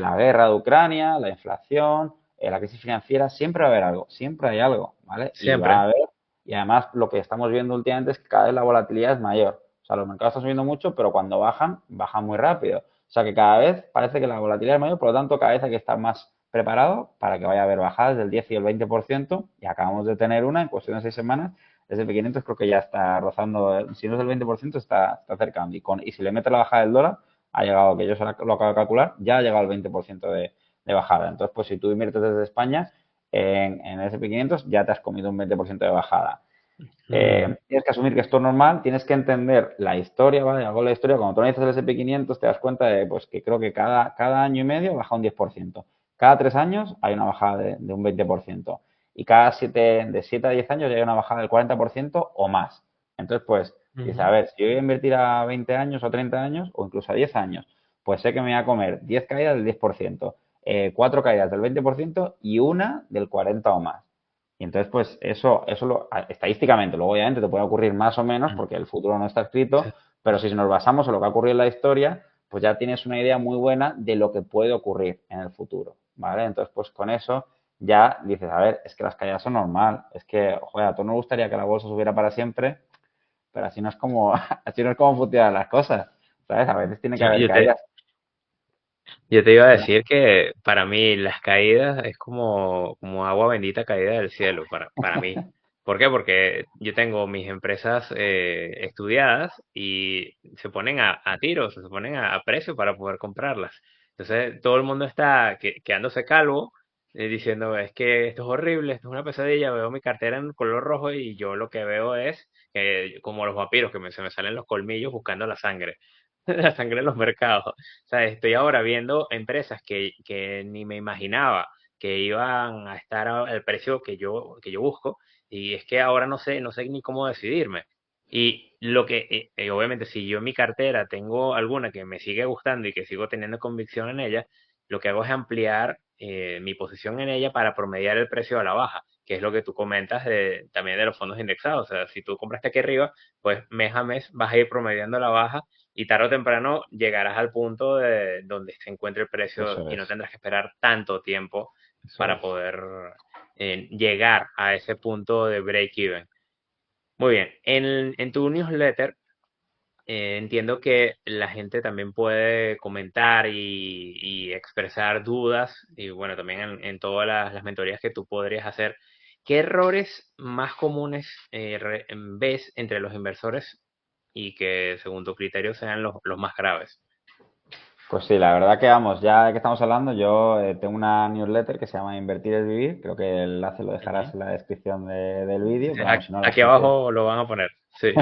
Speaker 2: la guerra de Ucrania, la inflación, la crisis financiera, siempre va a haber algo, siempre hay algo, ¿vale? Y va a
Speaker 1: siempre.
Speaker 2: haber, y además lo que estamos viendo últimamente es que cada vez la volatilidad es mayor. O sea, los mercados están subiendo mucho, pero cuando bajan, bajan muy rápido. O sea, que cada vez parece que la volatilidad es mayor, por lo tanto, cada vez hay que estar más preparado para que vaya a haber bajadas del 10 y el 20%, y acabamos de tener una en cuestión de 6 semanas. Desde P500 creo que ya está rozando, si no es el 20%, está acercando. Y si le mete la bajada del dólar, ha llegado, que yo lo acabo de calcular, ya ha llegado al 20% de bajada. Entonces, pues si tú inviertes desde España en el SP500, ya te has comido un 20% de bajada.
Speaker 1: Ujú,
Speaker 2: Tienes que asumir que esto es normal, tienes que entender la historia, ¿vale? Algo de la historia, cuando tú analizas el SP500 te das cuenta de pues, que creo que cada año y medio baja un 10%. Cada 3 años hay una bajada de un 20%. Y de 7 a 10 años ya hay una bajada del 40% o más. Entonces, pues, dices, a
Speaker 1: ujú.
Speaker 2: ver, si yo voy a invertir a 20 años o 30 años o incluso a 10 años, pues sé que me voy a comer 10 caídas del 10%, 4 caídas del 20% y una del 40% o más. Y entonces, pues estadísticamente, luego obviamente te puede ocurrir más o menos porque el futuro no está
Speaker 1: Sí.
Speaker 2: escrito, pero si nos basamos en lo que ha ocurrido en la historia, pues ya tienes una idea muy buena de lo que puede ocurrir en el futuro, ¿vale? Entonces, pues con eso ya dices, a ver, es que las caídas son normal, es que, joder, a todos nos gustaría que la bolsa subiera para siempre, pero así no es como, así no es como funcionan las cosas, ¿sabes? A veces tiene que
Speaker 1: Yo,
Speaker 2: haber
Speaker 1: yo te,
Speaker 2: caídas.
Speaker 1: yo te iba a decir que para mí las caídas es como agua bendita caída del cielo, para mí. ¿Por qué? Porque yo tengo mis empresas estudiadas y se ponen a tiros, se ponen a precio para poder comprarlas. Entonces, todo el mundo está quedándose calvo, diciendo, es que esto es horrible, esto es una pesadilla, veo mi cartera en color rojo y yo lo que veo es como los vampiros, se me salen los colmillos buscando la sangre, la sangre en los mercados. O sea, estoy ahora viendo empresas que ni me imaginaba que iban a estar al precio que yo busco y es que ahora no sé ni cómo decidirme. Y obviamente, si yo en mi cartera tengo alguna que me sigue gustando y que sigo teniendo convicción en ella, lo que hago es ampliar mi posición en ella para promediar el precio a la baja, que es lo que tú comentas también de los fondos indexados. O sea, si tú compraste aquí arriba, pues mes a mes vas a ir promediando la baja y tarde o temprano llegarás al punto de donde se encuentre el precio
Speaker 2: Eso
Speaker 1: y no
Speaker 2: es,
Speaker 1: tendrás que esperar tanto tiempo
Speaker 2: eso
Speaker 1: para
Speaker 2: es.
Speaker 1: poder llegar a ese punto de break-even. Muy bien, en tu newsletter entiendo que la gente también puede comentar y expresar dudas y bueno, también en todas las mentorías que tú podrías hacer. ¿Qué errores más comunes ves entre los inversores y que según tu criterio sean los más graves?
Speaker 2: Pues sí, la verdad que vamos, ya que estamos hablando, yo tengo una newsletter que se llama Invertir es Vivir, creo que el enlace lo dejarás
Speaker 1: Ujú.
Speaker 2: en la descripción del vídeo, pero vamos, si no la
Speaker 1: Aquí
Speaker 2: gente.
Speaker 1: abajo lo van a poner. Sí.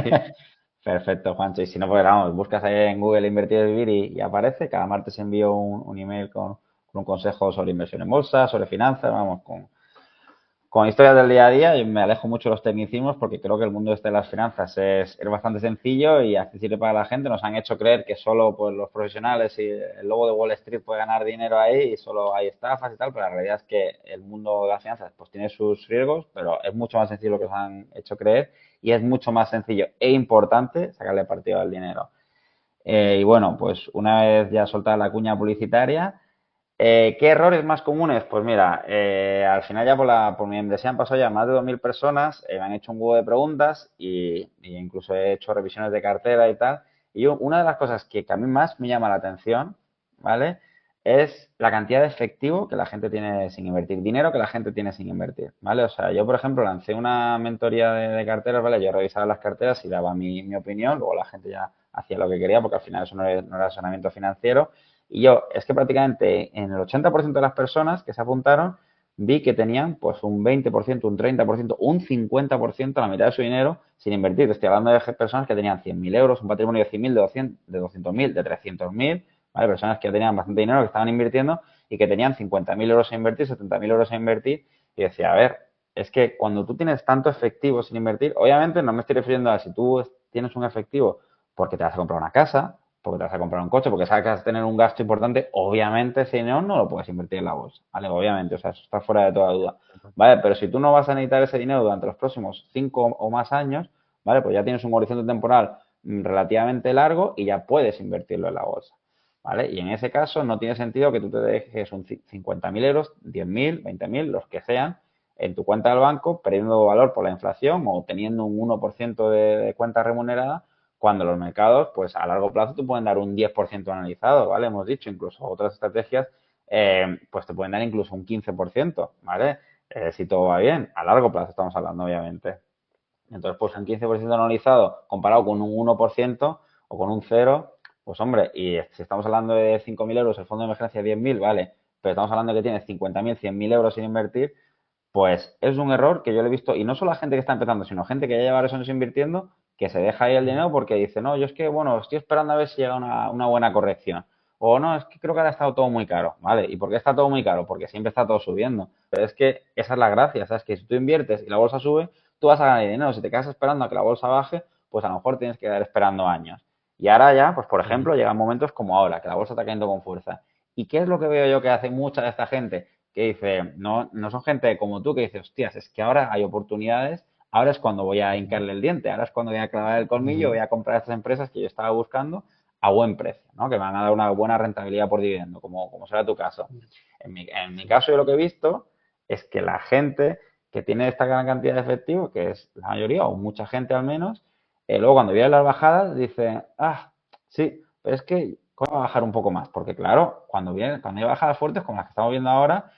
Speaker 2: Perfecto, Juancho. Y si no, pues vamos, buscas ahí en Google Invertir es Vivir y aparece. Cada martes envío un email con un consejo sobre inversión en bolsa, sobre finanzas, vamos, con historias del día a día. Yo me alejo mucho de los tecnicismos porque creo que el mundo este de las finanzas es bastante sencillo y accesible para la gente. Nos han hecho creer que solo pues, los profesionales y el lobo de Wall Street puede ganar dinero ahí y solo hay estafas y tal, pero la realidad es que el mundo de las finanzas pues tiene sus riesgos, pero es mucho más sencillo lo que nos han hecho creer y es mucho más sencillo e importante sacarle partido al dinero. Y bueno, pues una vez ya soltada la cuña publicitaria, ¿qué errores más comunes? Pues mira, al final ya por mi membresía han pasado ya más de 2.000 personas, me han hecho un huevo de preguntas y incluso he hecho revisiones de cartera y tal. Y una de las cosas que a mí más me llama la atención, ¿vale? Es la cantidad de efectivo que la gente tiene sin invertir, dinero que la gente tiene sin invertir, ¿vale? O sea, yo, por ejemplo, lancé una mentoría de carteras, ¿vale? Yo revisaba las carteras y daba mi opinión, luego la gente ya hacía lo que quería, porque al final eso no era asesoramiento financiero. Y yo, es que prácticamente en el 80% de las personas que se apuntaron, vi que tenían pues un 20%, un 30%, un 50%, la mitad de su dinero sin invertir. Estoy hablando de personas que tenían 100.000 euros, un patrimonio de 100.000, de 200.000, de 300.000, ¿vale? Personas que tenían bastante dinero, que estaban invirtiendo y que tenían 50.000 euros a invertir, 70.000 euros a invertir. Y decía, a ver, es que cuando tú tienes tanto efectivo sin invertir, obviamente no me estoy refiriendo a si tú tienes un efectivo porque te vas a comprar una casa, porque te vas a comprar un coche, porque sabes que vas a tener un gasto importante, obviamente ese dinero no lo puedes invertir en la bolsa, ¿vale? Obviamente, o sea, eso está fuera de toda duda, ¿vale? Pero si tú no vas a necesitar ese dinero durante los próximos 5 o más años, ¿vale? Pues ya tienes un horizonte temporal relativamente largo y ya puedes invertirlo en la bolsa, ¿vale? Y en ese caso no tiene sentido que tú te dejes un 50.000 euros, 10.000, 20.000, los que sean, en tu cuenta del banco, perdiendo valor por la inflación o teniendo un 1% de cuenta remunerada, cuando los mercados, pues a largo plazo te pueden dar un 10% analizado, ¿vale? Hemos dicho, incluso otras estrategias, pues te pueden dar incluso un 15%, ¿vale? Si todo va bien, a largo plazo estamos hablando, obviamente. Entonces, pues un 15% anualizado comparado con un 1% o con un cero, pues hombre, y si estamos hablando de 5.000 euros, el fondo de emergencia 10.000, vale, pero estamos hablando de que tienes 50.000, 100.000 euros sin invertir, pues es un error que yo le he visto, y no solo a gente que está empezando, sino gente que ya lleva varios años invirtiendo, que se deja ahí el dinero porque dice, no, yo es que, bueno, estoy esperando a ver si llega una buena corrección. O no, es que creo que ahora está todo muy caro, ¿vale? ¿Y por qué está todo muy caro? Porque siempre está todo subiendo. Pero es que esa es la gracia, ¿sabes? Que si tú inviertes y la bolsa sube, tú vas a ganar dinero. Si te quedas esperando a que la bolsa baje, pues a lo mejor tienes que quedar esperando años. Y ahora ya, pues por
Speaker 1: Ujú.
Speaker 2: ejemplo, llegan momentos como ahora, que la bolsa está cayendo con fuerza. ¿Y qué es lo que veo yo que hace mucha de esta gente? Que dice, no, no son gente como tú que dice, hostias, es que ahora hay oportunidades, ahora es cuando voy a
Speaker 1: Ujú.
Speaker 2: hincarle el diente, ahora es cuando voy a clavar el colmillo, voy
Speaker 1: Ujú.
Speaker 2: a comprar estas empresas que yo estaba buscando a buen precio, ¿no? Que me van a dar una buena rentabilidad por dividendo, como será tu caso. En mi
Speaker 1: Sí.
Speaker 2: caso, yo lo que he visto es que la gente que tiene esta gran cantidad de efectivo, que es la mayoría o mucha gente al menos, luego cuando vienen las bajadas dice, ah, sí, pero es que ¿cómo va a bajar un poco más? Porque claro, cuando hay bajadas fuertes como las que estamos viendo ahora,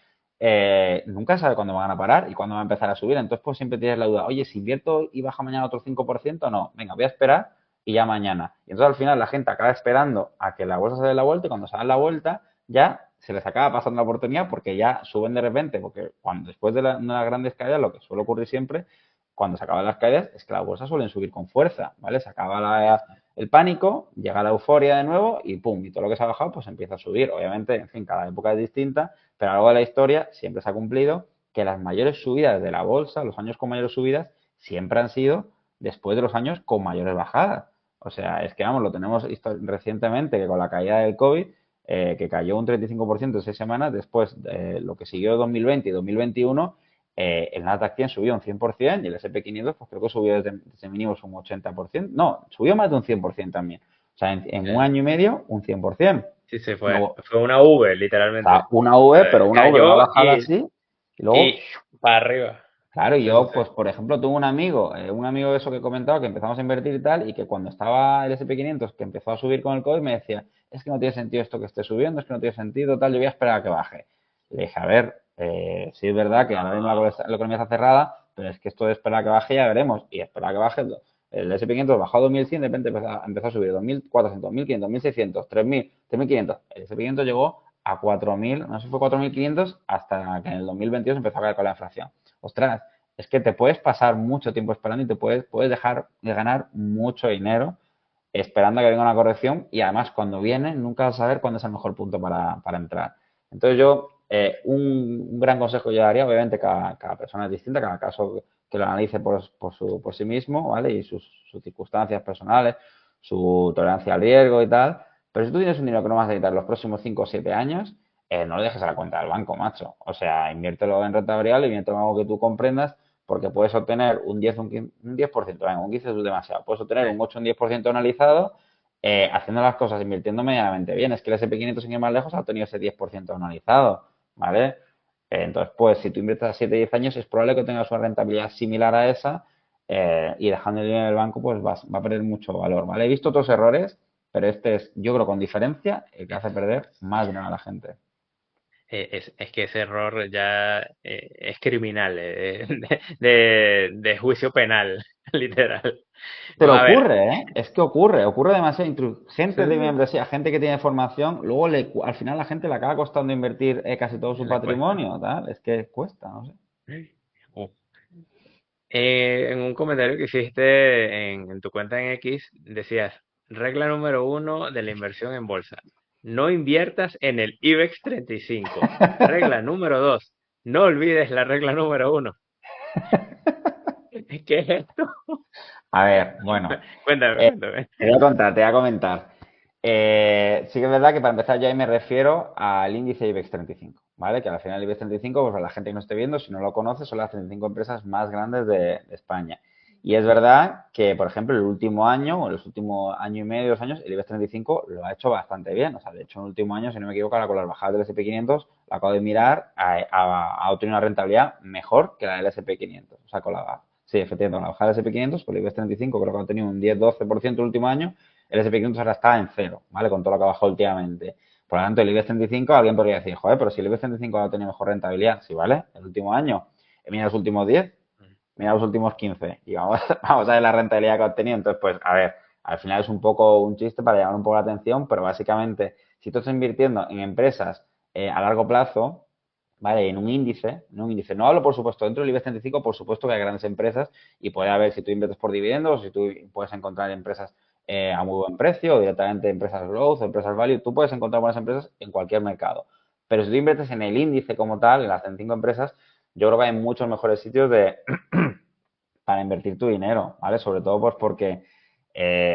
Speaker 2: nunca sabe cuándo van a parar y cuándo va a empezar a subir. Entonces, pues siempre tienes la duda, oye, si invierto y baja mañana otro 5%, no, venga, voy a esperar y ya mañana. Y entonces al final la gente acaba esperando a que la bolsa se dé la vuelta y cuando se da la vuelta ya se les acaba pasando la oportunidad porque ya suben de repente, porque cuando después de, de las grandes caídas, lo que suele ocurrir siempre, cuando se acaban las caídas, es que las bolsas suelen subir con fuerza, ¿vale? Se acaba el pánico, llega la euforia de nuevo y pum, y todo lo que se ha bajado pues empieza a subir. Obviamente, en fin, cada época es distinta, pero a lo largo de la historia siempre se ha cumplido que las mayores subidas de la bolsa, los años con mayores subidas, siempre han sido después de los años con mayores bajadas. O sea, es que vamos, lo tenemos recientemente que con la caída del COVID, que cayó un 35% en 6 semanas, después lo que siguió 2020 y 2021, el Nasdaq 100 subió un 100% y el S&P 500 pues creo que subió desde mínimos un 80%. No, subió más de un 100% también. O sea, en un
Speaker 1: Eh,
Speaker 2: año y medio, un 100%.
Speaker 1: Sí, se fue.
Speaker 2: Luego,
Speaker 1: Fue una V,
Speaker 2: o sea,
Speaker 1: literalmente.
Speaker 2: una V, pero una V, una
Speaker 1: Cayó
Speaker 2: bajada así, y luego,
Speaker 1: y para arriba.
Speaker 2: claro,
Speaker 1: Sí, sí,
Speaker 2: yo,
Speaker 1: sí.
Speaker 2: pues, por ejemplo, tuve un amigo de eso que he comentado, que empezamos a invertir y tal, y que cuando estaba el S&P 500, que empezó a subir con el COVID, me decía, es que no tiene sentido esto que esté subiendo, es que no tiene sentido, tal, yo voy a esperar a que baje. Le dije, a ver, sí es verdad que ahora mismo la economía está cerrada, pero es que esto de esperar a que baje ya veremos, y esperar a que baje, el S&P 500 bajó a 2100, de repente empezó a subir 2400, 1500, 1600, 3000, 3500. El S&P 500 llegó a 4000, no sé si fue 4500, hasta que en el 2022 empezó a caer con la inflación. Ostras, es que te puedes pasar mucho tiempo esperando y puedes dejar de ganar mucho dinero esperando a que venga una corrección y además cuando viene nunca vas a saber cuándo es el mejor punto para entrar. Entonces yo, un gran consejo yo daría, obviamente cada persona es distinta, cada caso que lo analice por sí mismo, ¿vale? Y sus circunstancias personales, su tolerancia al riesgo y tal. Pero si tú tienes un dinero que no vas a necesitar los próximos 5 o 7 años, no lo dejes a la cuenta del banco, macho. O sea, inviértelo en renta variable, inviértelo en algo que tú comprendas, porque puedes obtener un 10, un 10%, venga, un 15 es demasiado, puedes obtener un 8 o un 10% analizado haciendo las cosas, invirtiendo medianamente bien. Es que el S&P 500 sin ir más lejos ha obtenido ese 10% analizado, ¿vale? Entonces, pues, si tú inviertes a 7 o 10 años, es probable que tengas una rentabilidad similar a esa y dejando el dinero en el banco, pues va a perder mucho valor, ¿vale? He visto otros errores, pero este es, yo creo, con diferencia, el que hace perder más dinero a la gente.
Speaker 1: Es que ese error ya es criminal, de juicio penal, literal.
Speaker 2: Pero
Speaker 1: A ver,
Speaker 2: ocurre, ¿eh? Es que ocurre demasiado.
Speaker 1: sí,
Speaker 2: Gente de
Speaker 1: sí,
Speaker 2: membresía, gente que tiene formación, luego al final la gente le acaba costando invertir casi todo su
Speaker 1: le cuesta.
Speaker 2: patrimonio, tal. Es que cuesta, no sé.
Speaker 1: Uh. En un comentario que hiciste en tu cuenta en X, decías, regla número uno de la inversión en bolsa, no inviertas en el IBEX 35. Regla número dos, no olvides la regla número uno. ¿Qué es esto?
Speaker 2: A ver, bueno,
Speaker 1: Cuéntame, cuéntame.
Speaker 2: te voy a contar, te voy a comentar. Sí que es verdad que para empezar ya me refiero al índice IBEX 35, ¿vale? Que al final el IBEX 35, pues para la gente que no esté viendo, si no lo conoce, son las 35 empresas más grandes de España. Y es verdad que, por ejemplo, el último año o los últimos año y medio, 2 años, el IBEX 35 lo ha hecho bastante bien. O sea, de hecho, en el último año, si no me equivoco, ahora con las bajadas del S&P 500, lo acabo de mirar, ha obtenido una rentabilidad mejor que la del S&P 500. O sea, sí, efectivamente, con la bajada del S&P 500, con el IBEX 35 creo que ha tenido un 10-12% el último año, el S&P 500 ahora está en cero, ¿vale? Con todo lo que ha bajado últimamente. Por lo tanto, el IBEX 35, alguien podría decir, joder, pero si el IBEX 35 ha tenido mejor rentabilidad, sí, ¿vale? El último año, mira los últimos 10, mira los últimos 15 y vamos, vamos a ver la rentabilidad que ha obtenido. Entonces, pues, a ver, al final es un poco un chiste para llamar un poco la atención, pero básicamente, si tú estás invirtiendo en empresas a largo plazo, ¿vale? En un índice, no hablo, por supuesto, dentro del IBEX 35, por supuesto que hay grandes empresas y puede haber, si tú inviertes por dividendos, si tú puedes encontrar empresas a muy buen precio, o directamente empresas growth, empresas value, tú puedes encontrar buenas empresas en cualquier mercado. Pero si tú inviertes en el índice como tal, en las 35 empresas, yo creo que hay muchos mejores sitios para invertir tu dinero, ¿vale? Sobre todo pues porque,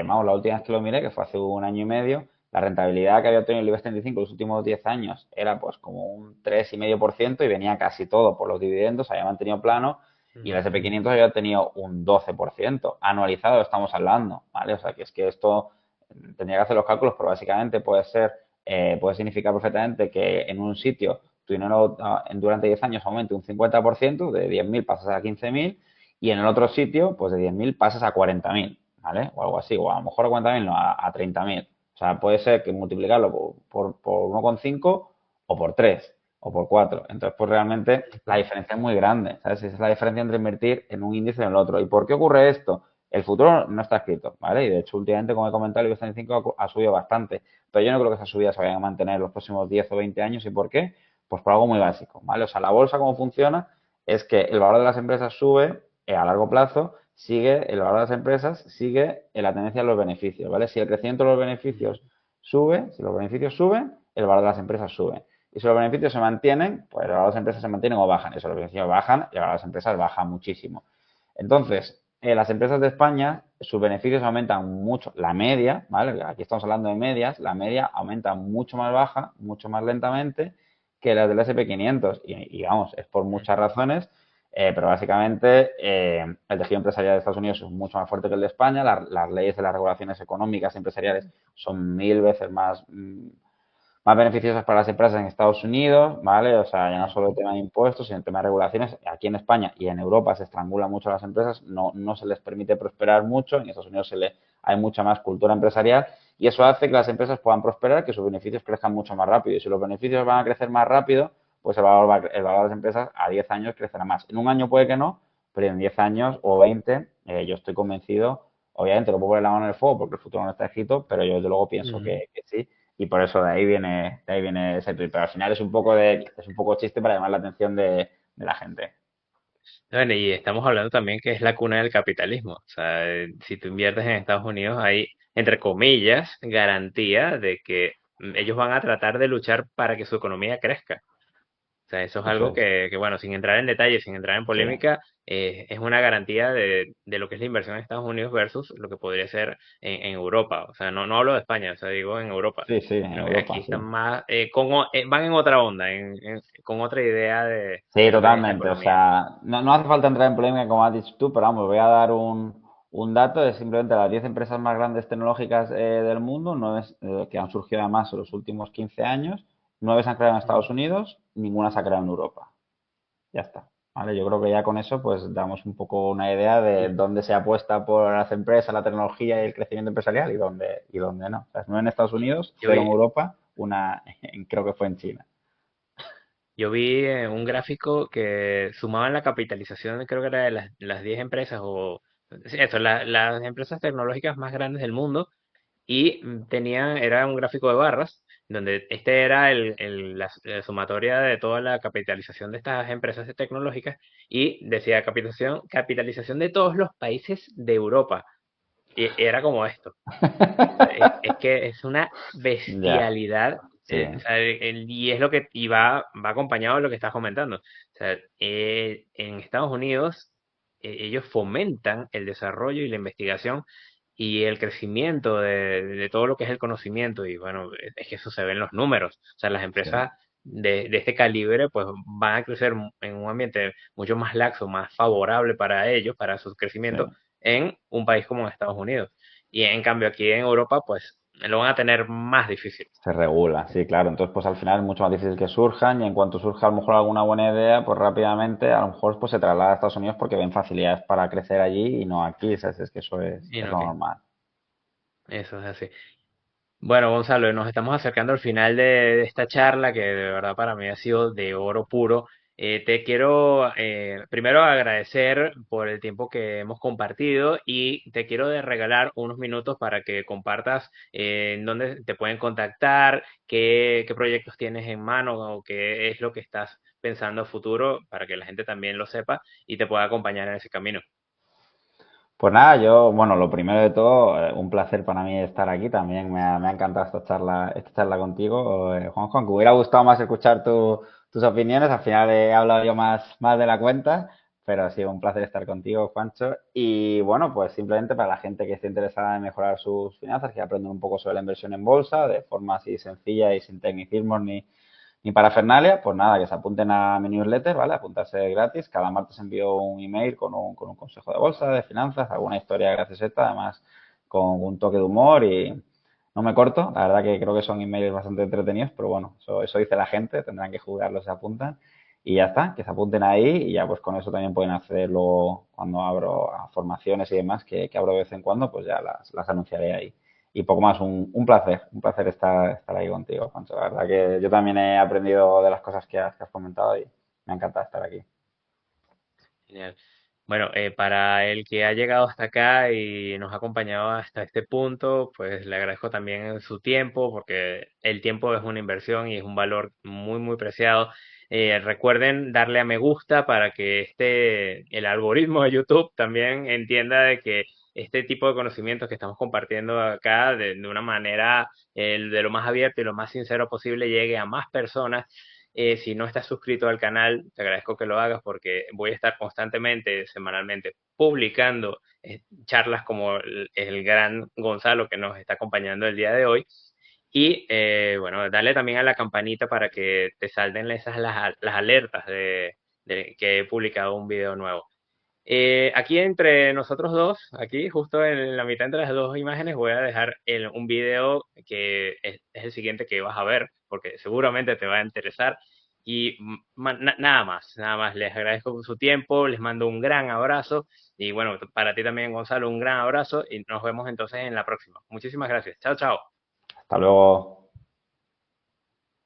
Speaker 2: vamos, la última vez que lo miré, que fue hace un año y medio, la rentabilidad que había obtenido el IBEX 35 los últimos 10 años era pues como un 3,5% y venía casi todo por los dividendos, había mantenido plano y el
Speaker 1: Ujú.
Speaker 2: S&P 500 había tenido un 12%. Anualizado estamos hablando, ¿vale? O sea, que es que esto tendría que hacer los cálculos, pero básicamente puede significar perfectamente que en un sitio tu dinero durante 10 años aumente un 50%, de 10.000 pasas a 15.000 y en el otro sitio, pues de 10.000 pasas a 40.000, ¿vale? O algo así, o a lo mejor a 40.000, no, a 30.000. O sea, puede ser que multiplicarlo por 1,5 o por 3. o por 4. Entonces, pues realmente la diferencia es muy grande, ¿sabes? Es la diferencia entre invertir en un índice y en el otro. ¿Y por qué ocurre esto? El futuro no está escrito, ¿vale? Y de hecho, últimamente, como he comentado, el IBEX 35 ha subido bastante. Pero yo no creo que esa subida se vaya a mantener los próximos 10 o 20 años. ¿Y por qué? Pues por algo muy básico, ¿vale? O sea, la bolsa, cómo funciona, es que el valor de las empresas sube a largo plazo, sigue, el valor de las empresas sigue en la tendencia de los beneficios, ¿vale? Si el crecimiento de los beneficios sube, si los beneficios suben, el valor de las empresas sube. Y si los beneficios se mantienen, pues el valor de las empresas se mantienen o bajan. Y si los beneficios bajan, el valor de las empresas baja muchísimo. Entonces, las empresas de España, sus beneficios aumentan mucho. La media, ¿vale? Aquí estamos hablando de medias, la media aumenta mucho más baja, mucho más lentamente que las del SP 500. Y vamos, es por muchas razones, pero básicamente el tejido empresarial de Estados Unidos es mucho más fuerte que el de España, las leyes de las regulaciones económicas y empresariales son 1000 veces más beneficiosas para las empresas en Estados Unidos, ¿vale? O sea, ya no solo el tema de impuestos, sino el tema de regulaciones. Aquí en España y en Europa se estrangula mucho a las empresas, no se les permite prosperar mucho, en Estados Unidos hay mucha más cultura empresarial y eso hace que las empresas puedan prosperar, que sus beneficios crezcan mucho más rápido. Y si los beneficios van a crecer más rápido, pues el valor de las empresas a 10 años crecerá más. En un año puede que no, pero en 10 años o 20, yo estoy convencido, obviamente lo puedo poner la mano en el fuego porque el futuro no está escrito, pero yo desde luego pienso
Speaker 1: Ujú.
Speaker 2: que sí y por eso de ahí viene ese tweet. Pero al final es un poco chiste para llamar la atención de la gente.
Speaker 1: Bueno, y estamos hablando también que es la cuna del capitalismo. O sea, si tú inviertes en Estados Unidos, hay, entre comillas, garantía de que ellos van a tratar de luchar para que su economía crezca. O sea, eso es
Speaker 2: Eso
Speaker 1: algo
Speaker 2: es.
Speaker 1: bueno, sin entrar en detalle, sin entrar en
Speaker 2: Sí,
Speaker 1: polémica, es una garantía de lo que es la inversión en Estados Unidos versus lo que podría ser en Europa. O sea, no hablo de España, o sea, digo en Europa.
Speaker 2: sí, sí, en
Speaker 1: Creo que aquí
Speaker 2: Europa, sí.
Speaker 1: están más, van en otra onda, con otra idea
Speaker 2: Sí,
Speaker 1: de lo que es la
Speaker 2: totalmente. O
Speaker 1: economía.
Speaker 2: sea, no hace falta entrar en polémica como has dicho tú, pero vamos, voy a dar un dato de simplemente las 10 empresas más grandes tecnológicas del mundo, que han surgido además en los últimos 15 años, 9 se han creado en Estados Unidos, ninguna se ha creado en Europa. Ya está. ¿Vale? Yo creo que ya con eso pues damos un poco una idea de dónde se apuesta por las empresas, la tecnología y el crecimiento empresarial y dónde no. O sea, no en Estados Unidos,
Speaker 1: Yo
Speaker 2: cero en
Speaker 1: vi,
Speaker 2: Europa, creo que fue en China.
Speaker 1: yo vi un gráfico que sumaban la capitalización, creo que era de las 10 empresas o sí, eso, las empresas tecnológicas más grandes del mundo y era un gráfico de barras, donde este era la sumatoria de toda la capitalización de estas empresas tecnológicas y decía capitalización de todos los países de Europa. Y era como esto. Es que es una
Speaker 2: Ya,
Speaker 1: bestialidad,
Speaker 2: sí,
Speaker 1: o sea, y es lo que y va acompañado de lo que estás comentando. O sea, en Estados Unidos ellos fomentan el desarrollo y la investigación y el crecimiento de todo lo que es el conocimiento y bueno, es que eso se ve en los números. O sea, las
Speaker 2: sí,
Speaker 1: empresas de este calibre pues van a crecer en un ambiente mucho más laxo, más favorable para ellos, para su
Speaker 2: sí.
Speaker 1: crecimiento en un país como Estados Unidos. Y en cambio aquí en Europa, pues lo van a tener más difícil.
Speaker 2: Se regula, sí, claro. Entonces, pues al final es mucho más difícil que surjan y en cuanto surja a lo mejor alguna buena idea, pues rápidamente a lo mejor pues se traslada a Estados Unidos porque ven facilidades para crecer allí y no aquí. ¿Sabes? Es que eso es,
Speaker 1: Y
Speaker 2: es
Speaker 1: no
Speaker 2: lo
Speaker 1: que
Speaker 2: normal.
Speaker 1: eso es así. Bueno, Gonzalo, nos estamos acercando al final de esta charla que de verdad para mí ha sido de oro puro. Te quiero primero agradecer por el tiempo que hemos compartido y te quiero regalar unos minutos para que compartas en dónde te pueden contactar, qué proyectos tienes en mano o qué es lo que estás pensando a futuro para que la gente también lo sepa y te pueda acompañar en ese camino.
Speaker 2: Pues nada, bueno, lo primero de todo, un placer para mí estar aquí. También me ha encantado esta charla contigo, Juanjo, aunque hubiera gustado más escuchar tus opiniones. Al final he hablado yo más de la cuenta, pero ha sido un placer estar contigo, Juancho. Y bueno, pues simplemente para la gente que esté interesada en mejorar sus finanzas, que aprender un poco sobre la inversión en bolsa de forma así sencilla y sin tecnicismos ni parafernalia, pues nada, que se apunten a mi newsletter, ¿vale? Apuntarse gratis. Cada martes envío un email con un consejo de bolsa, de finanzas, alguna historia gracioseta, además con un toque de humor y no me corto. La verdad que creo que son emails bastante entretenidos, pero bueno, eso dice la gente, tendrán que jugarlo, se apuntan. Y ya está, que se apunten ahí y ya pues con eso también pueden acceder luego cuando abro a formaciones y demás que abro de vez en cuando, pues ya las anunciaré ahí. y poco más. Un placer estar ahí contigo, Pancho. La verdad que yo también he aprendido de las cosas que has comentado y me ha encantado estar aquí.
Speaker 1: Genial. Bueno, para el que ha llegado hasta acá y nos ha acompañado hasta este punto, pues le agradezco también su tiempo, porque el tiempo es una inversión y es un valor muy, muy preciado. Recuerden darle a me gusta para que el algoritmo de YouTube también entienda de que este tipo de conocimientos que estamos compartiendo acá de una manera de lo más abierta y lo más sincero posible llegue a más personas. Si no estás suscrito al canal, te agradezco que lo hagas porque voy a estar constantemente, semanalmente, publicando charlas como el gran Gonzalo que nos está acompañando el día de hoy. Y bueno, dale también a la campanita para que te salten las alertas de que he publicado un video nuevo. Aquí entre nosotros dos, aquí justo en la mitad entre las dos imágenes, voy a dejar un video que es el siguiente que vas a ver, porque seguramente te va a interesar. Y nada más, les agradezco su tiempo, les mando un gran abrazo y bueno, para ti también, Gonzalo, un gran abrazo y nos vemos entonces en la próxima. Muchísimas gracias. Chao, chao.
Speaker 2: Hasta luego.